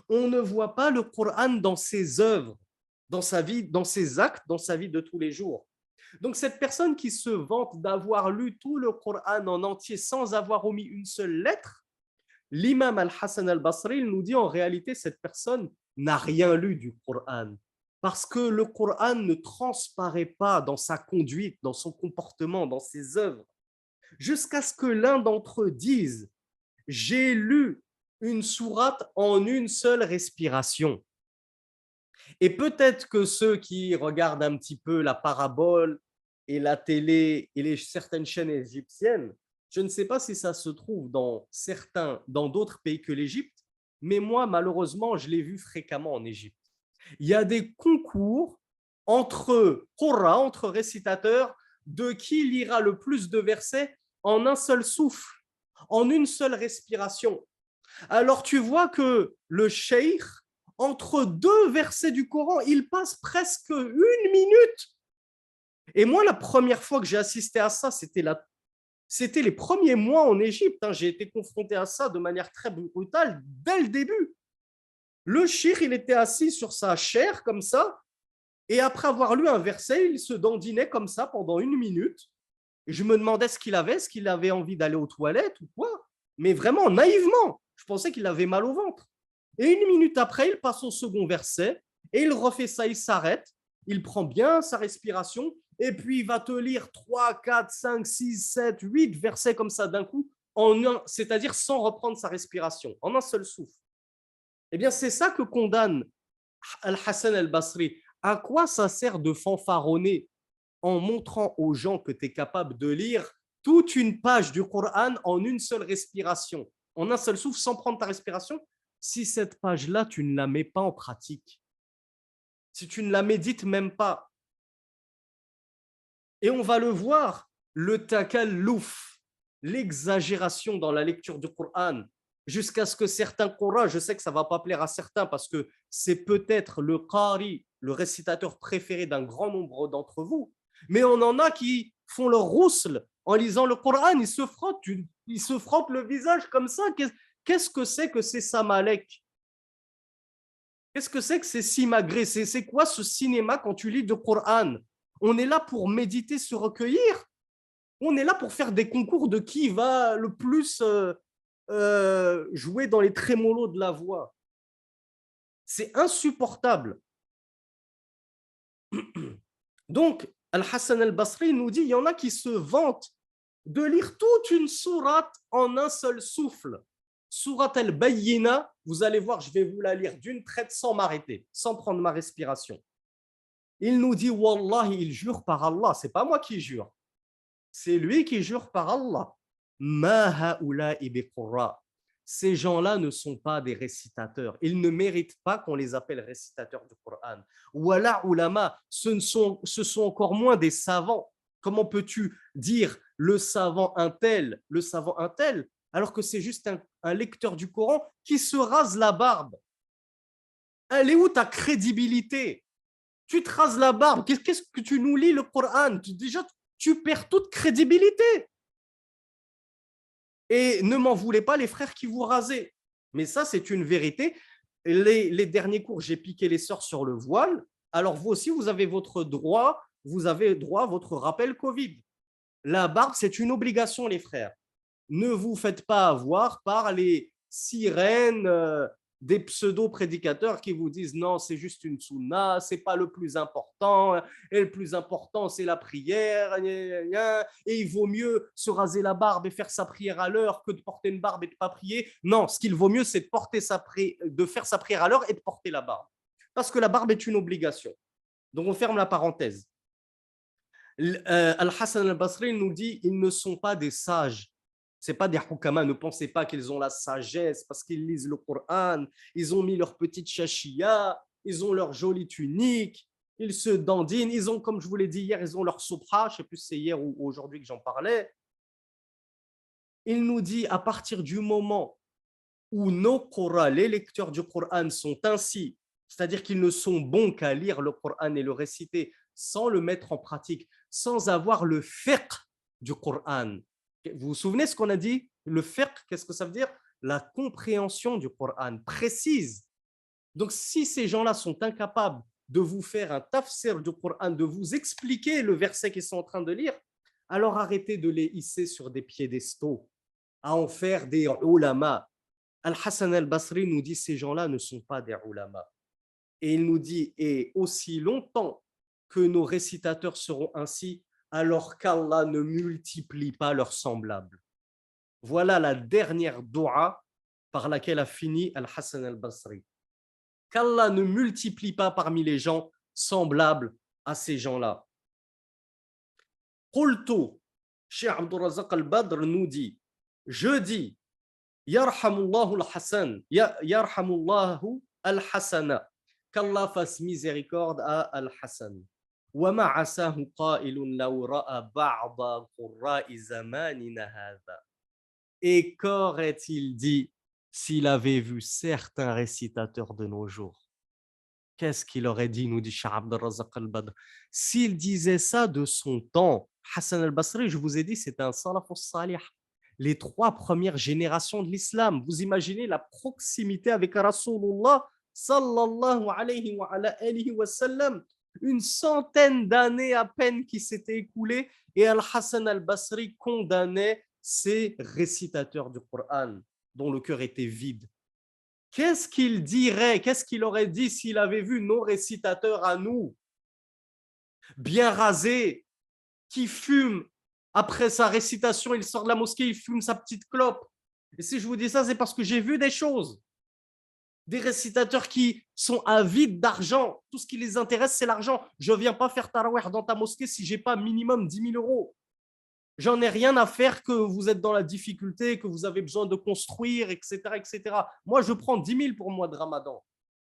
Speaker 1: On ne voit pas le Coran dans ses œuvres, dans sa vie, dans ses actes, dans sa vie de tous les jours. Donc cette personne qui se vante d'avoir lu tout le Coran en entier sans avoir omis une seule lettre, l'imam Al-Hassan al-Basri nous dit en réalité cette personne n'a rien lu du Coran. Parce que le Coran ne transparaît pas dans sa conduite, dans son comportement, dans ses œuvres. Jusqu'à ce que l'un d'entre eux dise « J'ai lu une sourate en une seule respiration ». Et peut-être que ceux qui regardent un petit peu la parabole et la télé et certaines chaînes égyptiennes, je ne sais pas si ça se trouve dans d'autres pays que l'Égypte, mais moi, malheureusement, je l'ai vu fréquemment en Égypte. Il y a des concours entre qurra, entre récitateurs, de qui lira le plus de versets en un seul souffle, en une seule respiration. Alors tu vois que le cheikh, entre deux versets du Coran, il passe presque une minute. Et moi, la première fois que j'ai assisté à ça, c'était les premiers mois en Égypte. J'ai été confronté à ça de manière très brutale dès le début. Le cheikh, il était assis sur sa chaire comme ça, et après avoir lu un verset, il se dandinait comme ça pendant une minute. Et je me demandais ce qu'il avait envie d'aller aux toilettes ou quoi. Mais vraiment, naïvement, je pensais qu'il avait mal au ventre. Et une minute après, il passe au second verset, et il refait ça, il s'arrête, il prend bien sa respiration, et puis il va te lire 3, 4, 5, 6, 7, 8 versets comme ça d'un coup, c'est-à-dire sans reprendre sa respiration, en un seul souffle. Eh bien, c'est ça que condamne Al-Hassan al-Basri. À quoi ça sert de fanfaronner en montrant aux gens que tu es capable de lire toute une page du Coran en une seule respiration, en un seul souffle, sans prendre ta respiration, si cette page-là, tu ne la mets pas en pratique, si tu ne la médites même pas. Et on va le voir, le takallouf, l'exagération dans la lecture du Coran, jusqu'à ce que certains Qur'an, je sais que ça ne va pas plaire à certains parce que c'est peut-être le qari, le récitateur préféré d'un grand nombre d'entre vous, mais on en a qui font leur rousle en lisant le Coran, ils se frottent le visage comme ça. Qu'est-ce que c'est Samalek? Qu'est-ce que c'est que ces simagrées? C'est quoi ce cinéma quand tu lis le Coran? On est là pour méditer, se recueillir. On est là pour faire des concours de qui va le plus jouer dans les trémolos de la voix. C'est insupportable. Donc, Al-Hassan al-Basri nous dit, il y en a qui se vantent de lire toute une sourate en un seul souffle. Sourate al-Bayyina, vous allez voir, je vais vous la lire d'une traite sans m'arrêter, sans prendre ma respiration. Il nous dit, Wallah, il jure par Allah, c'est pas moi qui jure, c'est lui qui jure par Allah. Ma ha'ula'i biqurra. Ces gens-là ne sont pas des récitateurs. Ils ne méritent pas qu'on les appelle récitateurs du Coran. Wala ulama, ce sont encore moins des savants. Comment peux-tu dire le savant un tel, alors que c'est juste un lecteur du Coran qui se rase la barbe? Elle est où ta crédibilité? Tu te rases la barbe, qu'est-ce que tu nous lis le Coran? Déjà, tu perds toute crédibilité. Et ne m'en voulez pas les frères qui vous rasez. Mais ça, c'est une vérité. Les derniers cours, j'ai piqué les sœurs sur le voile. Alors vous aussi, vous avez droit à votre rappel Covid. La barbe, c'est une obligation, les frères. Ne vous faites pas avoir par les sirènes des pseudo-prédicateurs qui vous disent non, c'est juste une sunna, c'est pas le plus important, et le plus important, c'est la prière, et il vaut mieux se raser la barbe et faire sa prière à l'heure que de porter une barbe et de ne pas prier. Non, ce qu'il vaut mieux, c'est de faire sa prière à l'heure et de porter la barbe. Parce que la barbe est une obligation. Donc, on ferme la parenthèse. Al-Hassan al-Basri nous dit, ils ne sont pas des sages. Ce n'est pas des hukama, ne pensez pas qu'ils ont la sagesse parce qu'ils lisent le Coran, ils ont mis leur petite chachia, ils ont leur jolie tunique, ils se dandinent, ils ont, comme je vous l'ai dit hier, ils ont leur subha, je ne sais plus si c'est hier ou aujourd'hui que j'en parlais. Il nous dit, à partir du moment où nos Qur'ans, les lecteurs du Coran sont ainsi, c'est-à-dire qu'ils ne sont bons qu'à lire le Coran et le réciter sans le mettre en pratique, sans avoir le fiqh du Coran. Vous vous souvenez ce qu'on a dit? Le fiqh, qu'est-ce que ça veut dire? La compréhension du Coran précise. Donc, si ces gens-là sont incapables de vous faire un tafsir du Coran, de vous expliquer le verset qu'ils sont en train de lire, alors arrêtez de les hisser sur des piédestaux, à en faire des ulama. Al-Hassan al-Basri nous dit ces gens-là ne sont pas des ulama. Et il nous dit, et aussi longtemps que nos récitateurs seront ainsi, alors qu'Allah ne multiplie pas leurs semblables. Voilà la dernière dua par laquelle a fini Al-Hassan al-Basri. Qu'Allah ne multiplie pas parmi les gens semblables à ces gens-là. Qultu, Cheikh Abdul Razak al-Badr nous dit, je dis, Yarhamullahu al-Hassan, Yarhamullahu al-Hassana, qu'Allah fasse miséricorde à Al-Hassan. وما عساه قائل لو رأى بعض قراء زماننا هذا. Et qu'aurait-il dit s'il avait vu certains récitateurs de nos jours? Qu'est-ce qu'il aurait dit, nous dit Cheikh Abdul Razak al-Badr? S'il disait ça de son temps, Hassan al-Basri, je vous ai dit, c'est un salafus salih. Les 3 premières générations de l'islam. Vous imaginez la proximité avec Rasulullah sallallahu alayhi wa alihi wa sallam. Une centaine d'années à peine qui s'étaient écoulées et Al-Hassan al-Basri condamnait ces récitateurs du Coran dont le cœur était vide. Qu'est-ce qu'il dirait, qu'est-ce qu'il aurait dit s'il avait vu nos récitateurs à nous, bien rasés, qui fument après sa récitation, il sort de la mosquée, il fume sa petite clope. Et si je vous dis ça, c'est parce que j'ai vu des choses. Des récitateurs qui sont avides d'argent. Tout ce qui les intéresse, c'est l'argent. Je ne viens pas faire tarawih dans ta mosquée si je n'ai pas minimum 10 000 euros. J'en ai rien à faire que vous êtes dans la difficulté, que vous avez besoin de construire, etc. etc. Moi, je prends 10 000 pour le mois de Ramadan.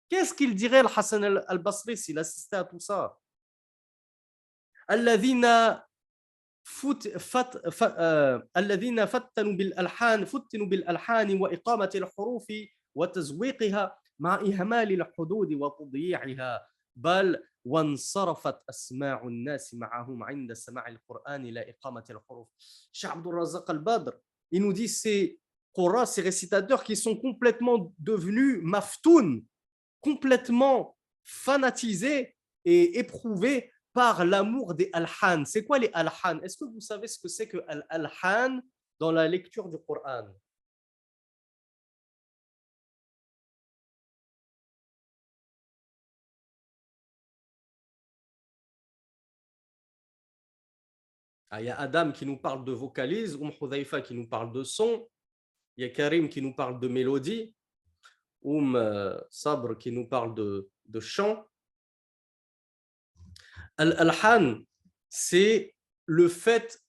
Speaker 1: Qu'est-ce qu'il dirait Al-Hassan al-Basri s'il assistait à tout ça? الذين فتنوا بالألحان وإقامة الحروف وتزويقها مع إهمال الحدود وتضييعها بل وانصرفت أسماع الناس معهم عند سماع القرآن إلى إقامة الحروف. Cheikh Abdul Razak al-Badr, il nous dit ces Qur'an, ces récitateurs qui sont complètement devenus maftoun, complètement fanatisés et éprouvés par l'amour des alhan. C'est quoi les alhan? Est-ce que vous savez ce que c'est que al-alhan dans la lecture du Coran? Il y a Adam qui nous parle de vocalise, Hudhaifa qui nous parle de son, il y a Karim qui nous parle de mélodie, Sabr qui nous parle de chant. Al-alhan, c'est le fait,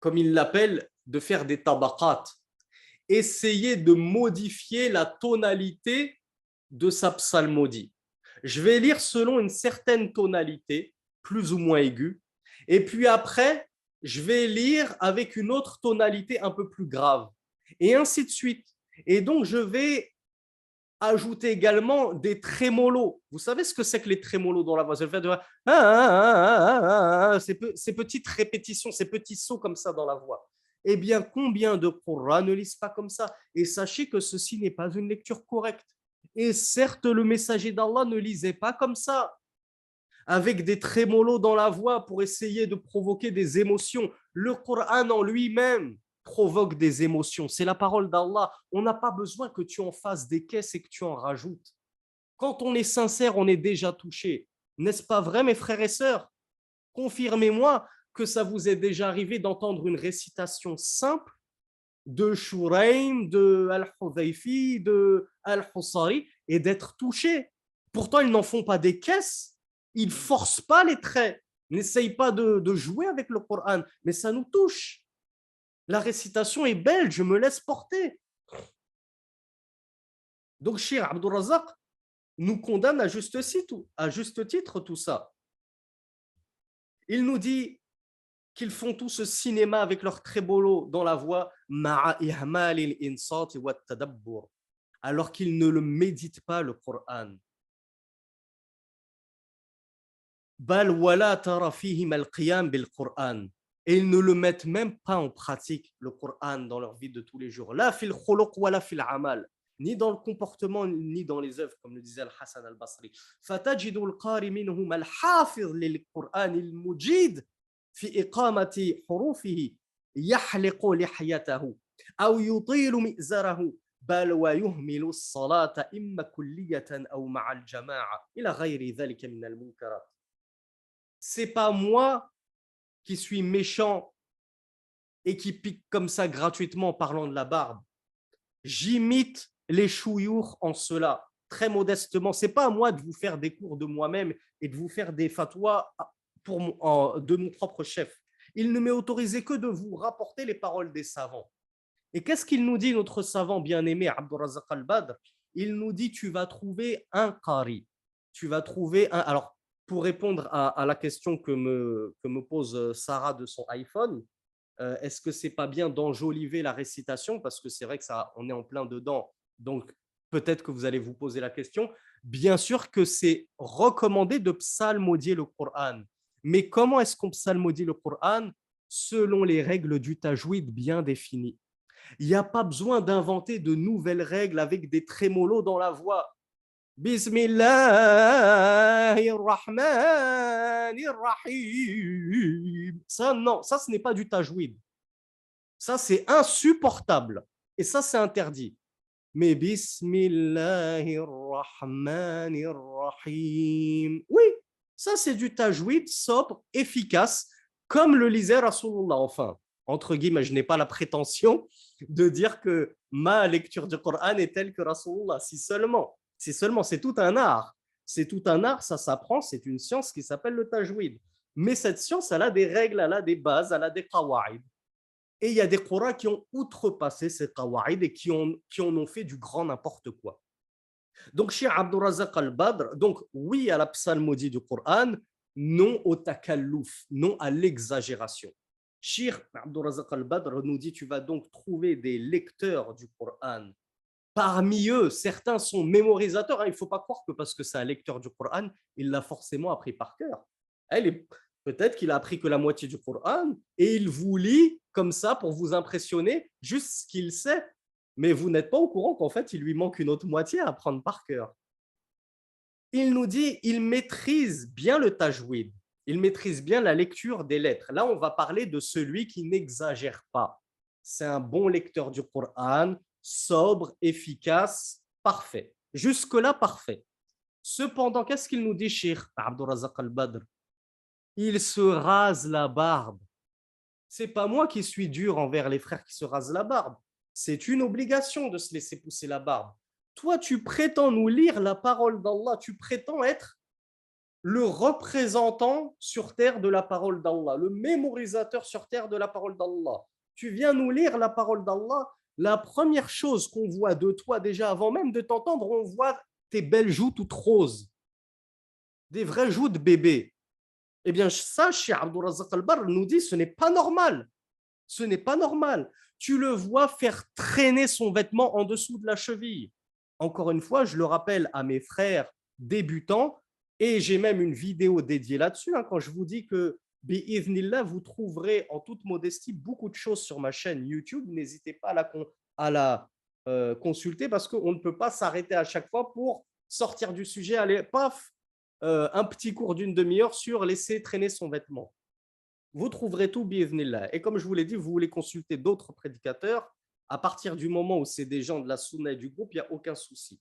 Speaker 1: comme il l'appelle, de faire des tabaqat, essayer de modifier la tonalité de sa psalmodie. Je vais lire selon une certaine tonalité, plus ou moins aiguë, et puis après, je vais lire avec une autre tonalité un peu plus grave, et ainsi de suite. Et donc, je vais ajouter également des trémolos. Vous savez ce que c'est que les trémolos dans la voix? C'est le fait de ces petites répétitions, ces petits sauts comme ça dans la voix. Eh bien, combien de Qur'an ne lisent pas comme ça? Et sachez que ceci n'est pas une lecture correcte. Et certes, le messager d'Allah ne lisait pas comme ça, avec des trémolos dans la voix pour essayer de provoquer des émotions. Le Coran en lui-même provoque des émotions. C'est la parole d'Allah. On n'a pas besoin que tu en fasses des caisses et que tu en rajoutes. Quand on est sincère, on est déjà touché. N'est-ce pas vrai, mes frères et sœurs? Confirmez-moi que ça vous est déjà arrivé d'entendre une récitation simple de Shuraim, de Al-Hudhaifi, de Al-Hussari et d'être touché. Pourtant, ils n'en font pas des caisses, ils ne forcent pas les traits, n'essayent pas de jouer avec le Coran, mais ça nous touche. La récitation est belle, je me laisse porter. Donc, Cheikh Abdul Razak nous condamne à juste titre tout ça. Il nous dit qu'ils font tout ce cinéma avec leur trébolo dans la voix, alors qu'ils ne le méditent pas, le Coran. Et ils ne le mettent même pas en pratique, le Coran, dans leur vie de tous les jours. Ni dans le comportement, ni dans les œuvres, comme le disait Al-Hassan al-Basri. فَتَجِدُ الْقَارِ مِنْهُمَ الْحَافِظ لِلْقُرْآنِ الْمُجِيدِ في إقامة حروفه يحلق لحيته أو يطيل مئزره بل ويهمل الصلاة إما كلية أو مع الجماعة إلى غير ذلك من المنكرات. C'est pas moi qui suis méchant et qui pique comme ça gratuitement en parlant de la barbe. J'imite les chouyours en cela, très modestement. C'est pas à moi de vous faire des cours de moi-même et de vous faire des fatwas de mon propre chef. Il ne m'est autorisé que de vous rapporter les paroles des savants. Et qu'est-ce qu'il nous dit, notre savant bien-aimé, Abdul Razak al-Badr? Il nous dit, tu vas trouver un qari. Tu vas trouver un... Alors, pour répondre à la question que me pose Sarah de son iPhone, est-ce que c'est pas bien d'enjoliver la récitation? Parce que c'est vrai que ça, on est en plein dedans. Donc, peut-être que vous allez vous poser la question. Bien sûr que c'est recommandé de psalmodier le Coran. Mais comment est-ce qu'on psalmodie le Coran? Selon les règles du tajwid bien définies. Il n'y a pas besoin d'inventer de nouvelles règles avec des trémolos dans la voix. Bismillahirrahmanirrahim. Ça, non, ça, ce n'est pas du tajwid. Ça, c'est insupportable. Et ça, c'est interdit. Mais Bismillahirrahmanirrahim. Oui, ça, c'est du tajwid sobre, efficace, comme le lisait Rasulullah. Enfin, entre guillemets, je n'ai pas la prétention de dire que ma lecture du Coran est telle que Rasulullah. Si seulement, c'est tout un art. C'est tout un art, ça s'apprend, c'est une science qui s'appelle le tajwid. Mais cette science, elle a des règles, elle a des bases, elle a des qawa'id. Et il y a des Qur'ans qui ont outrepassé ces qawa'id et qui en ont fait du grand n'importe quoi. Donc, Cheikh Abdul Razak al-Badr, donc oui à la psalmodie du Coran, non au takallouf, non à l'exagération. Cheikh Abdul Razak al-Badr nous dit, tu vas donc trouver des lecteurs du Coran Parmi eux, certains sont mémorisateurs. Il ne faut pas croire que parce que c'est un lecteur du Coran, il l'a forcément appris par cœur. Peut-être qu'il a appris que la moitié du Coran et il vous lit comme ça pour vous impressionner, juste ce qu'il sait. Mais vous n'êtes pas au courant qu'en fait, il lui manque une autre moitié à apprendre par cœur. Il nous dit, il maîtrise bien le tajwid, il maîtrise bien la lecture des lettres. Là, on va parler de celui qui n'exagère pas. C'est un bon lecteur du Coran, sobre, efficace, parfait. Jusque-là, parfait. Cependant, qu'est-ce qu'il nous dit, Cheikh Abdurrazaq al-Badr? Il se rase la barbe. C'est pas moi qui suis dur envers les frères qui se rasent la barbe. C'est une obligation de se laisser pousser la barbe. Toi, tu prétends nous lire la parole d'Allah, tu prétends être le représentant sur terre de la parole d'Allah, le mémorisateur sur terre de la parole d'Allah. Tu viens nous lire la parole d'Allah. La première chose qu'on voit de toi déjà avant même de t'entendre, on voit tes belles joues toutes roses, des vraies joues de bébé. Eh bien, ça, Cheikh Abdurrazaq al-Badr nous dit, ce n'est pas normal. Ce n'est pas normal. Tu le vois faire traîner son vêtement en dessous de la cheville. Encore une fois, je le rappelle à mes frères débutants, et j'ai même une vidéo dédiée là-dessus, quand je vous dis que, bi'idhnillah, vous trouverez en toute modestie beaucoup de choses sur ma chaîne YouTube. N'hésitez pas à la consulter parce qu'on ne peut pas s'arrêter à chaque fois pour sortir du sujet, aller, paf, un petit cours d'une demi-heure sur laisser traîner son vêtement. Vous trouverez tout bi'idhnillah. Et comme je vous l'ai dit, vous voulez consulter d'autres prédicateurs, à partir du moment où c'est des gens de la sunna et du groupe, il n'y a aucun souci.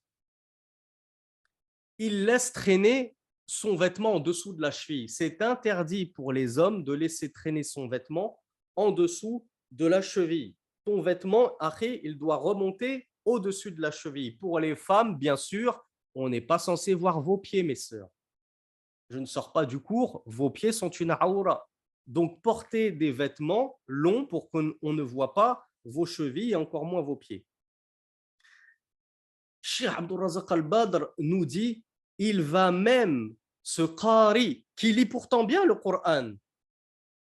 Speaker 1: Il laisse traîner son vêtement en dessous de la cheville. C'est interdit pour les hommes de laisser traîner son vêtement en dessous de la cheville. Ton vêtement, après, il doit remonter au-dessus de la cheville. Pour les femmes, bien sûr, on n'est pas censé voir vos pieds, mes sœurs. Je ne sors pas du cours, vos pieds sont une aoura. Donc, portez des vêtements longs pour qu'on ne voit pas vos chevilles et encore moins vos pieds. Cheikh Abdurrazaq al-Badr nous dit, il va même, ce qari, qui lit pourtant bien le Coran,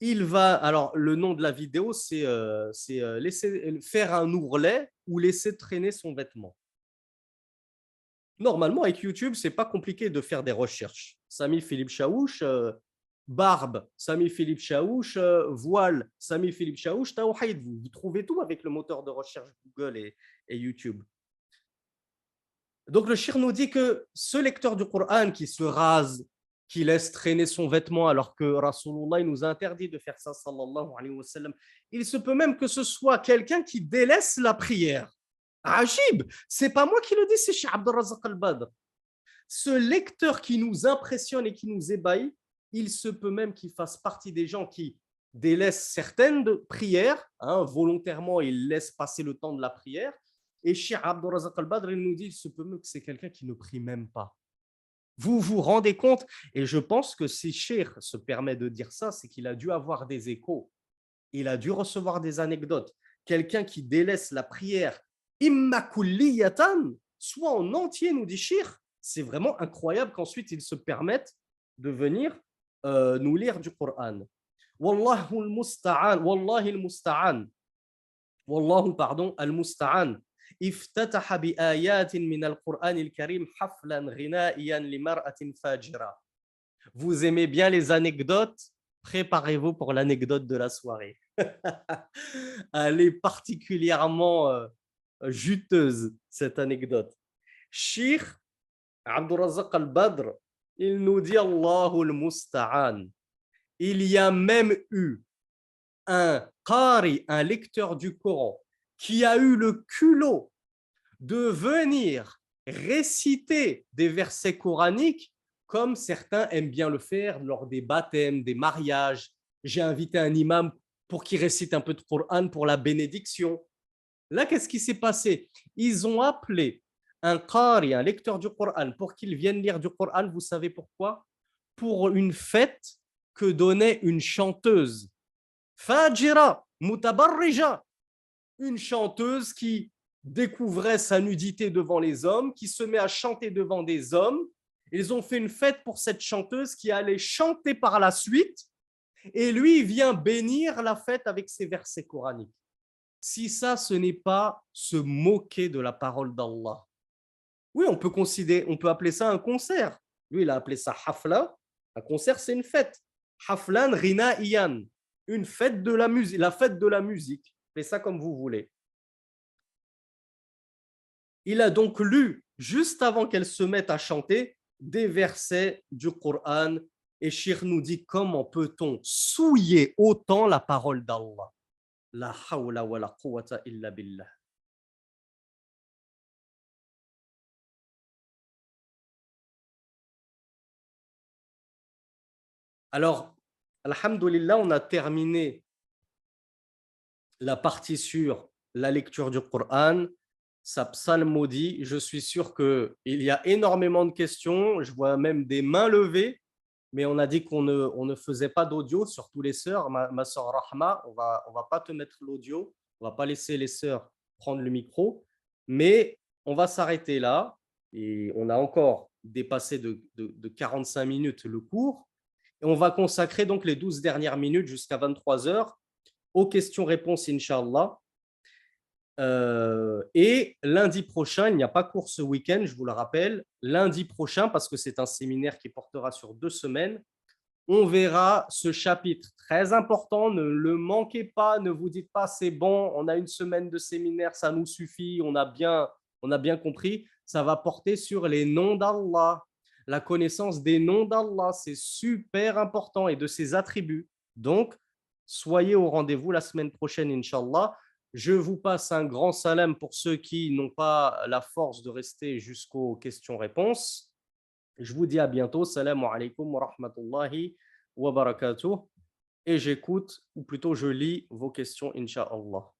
Speaker 1: il va, alors le nom de la vidéo, c'est faire un ourlet ou laisser traîner son vêtement. Normalement, avec YouTube, c'est pas compliqué de faire des recherches. Sami Philippe Chaouch, barbe, Sami Philippe Chaouch, voile, Sami Philippe Chaouch, tawhid, vous trouvez tout avec le moteur de recherche Google et YouTube. Donc le shir nous dit que ce lecteur du Coran qui se rase, qui laisse traîner son vêtement alors que Rasulullah nous a interdit de faire ça, sallallahu alayhi wa sallam, il se peut même que ce soit quelqu'un qui délaisse la prière. Ajib, c'est pas moi qui le dis, c'est Cheikh Abdurrazaq al-Badr. Ce lecteur qui nous impressionne et qui nous ébahit, il se peut même qu'il fasse partie des gens qui délaissent certaines prières, volontairement, il laisse passer le temps de la prière. Et Cheikh Abdurrazaq al-Badr, il nous dit, il se peut même que c'est quelqu'un qui ne prie même pas. Vous vous rendez compte? Et je pense que si Cheikh se permet de dire ça, c'est qu'il a dû avoir des échos. Il a dû recevoir des anecdotes. Quelqu'un qui délaisse la prière immakulliyatan, soit en entier, nous dit Cheikh, c'est vraiment incroyable qu'ensuite ils se permettent de venir nous lire du Coran. Wallahu al-musta'an, wallahi al-musta'an. Wallahu, pardon, al-musta'an. افتتح بآيات من القرآن الكريم حفلا غنائيا لمرأة فاجرة. Vous aimez bien les anecdotes? Préparez-vous pour l'anecdote de la soirée. Elle est particulièrement juteuse, cette anecdote. Cheikh Abdurrazaq al-Badr, il nous dit Allahu al-Musta'an. Il y a même eu un qari, un lecteur du Coran, qui a eu le culot de venir réciter des versets coraniques comme certains aiment bien le faire lors des baptêmes, des mariages. J'ai invité un imam pour qu'il récite un peu de Coran pour la bénédiction. Là, qu'est-ce qui s'est passé? Ils ont appelé un qari, un lecteur du Coran, pour qu'il vienne lire du Coran. Vous savez pourquoi? Pour une fête que donnait une chanteuse. Fajira, mutabarrija. Une chanteuse qui découvrait sa nudité devant les hommes, qui se met à chanter devant des hommes. Ils ont fait une fête pour cette chanteuse qui allait chanter par la suite et lui, il vient bénir la fête avec ses versets coraniques. si ça, ce n'est pas se moquer de la parole d'Allah. Oui, on peut appeler ça un concert. Lui, il a appelé ça hafla. Un concert, c'est une fête. Haflan rina iyan, une fête de la musique, la fête de la musique. Faites ça comme vous voulez. Il a donc lu, juste avant qu'elle se mette à chanter, des versets du Coran. Et Shir nous dit, comment peut-on souiller autant la parole d'Allah? La hawla wa la quwwata illa billah. Alors, alhamdoulilah, on a terminé la partie sur la lecture du Coran, sa psalmodie. Je suis sûr qu'il y a énormément de questions. Je vois même des mains levées, mais on a dit on ne faisait pas d'audio, surtout les sœurs. Ma sœur Rahma, on va pas te mettre l'audio, on va pas laisser les sœurs prendre le micro, mais on va s'arrêter là. Et on a encore dépassé de 45 minutes le cours. Et on va consacrer donc les 12 dernières minutes jusqu'à 23 heures aux questions-réponses, Inch'Allah. Et lundi prochain, il n'y a pas cours ce week-end, je vous le rappelle. Lundi prochain, parce que c'est un séminaire qui portera sur 2 semaines, on verra ce chapitre très important. Ne le manquez pas, ne vous dites pas c'est bon, on a une semaine de séminaire, ça nous suffit, on a bien compris. Ça va porter sur les noms d'Allah, la connaissance des noms d'Allah, c'est super important, et de ses attributs. Donc, soyez au rendez-vous la semaine prochaine, Inch'Allah. Je vous passe un grand salam pour ceux qui n'ont pas la force de rester jusqu'aux questions-réponses. Je vous dis à bientôt. Salam alaikum wa rahmatullahi wa barakatuh. Et j'écoute, ou plutôt je lis vos questions, Inch'Allah.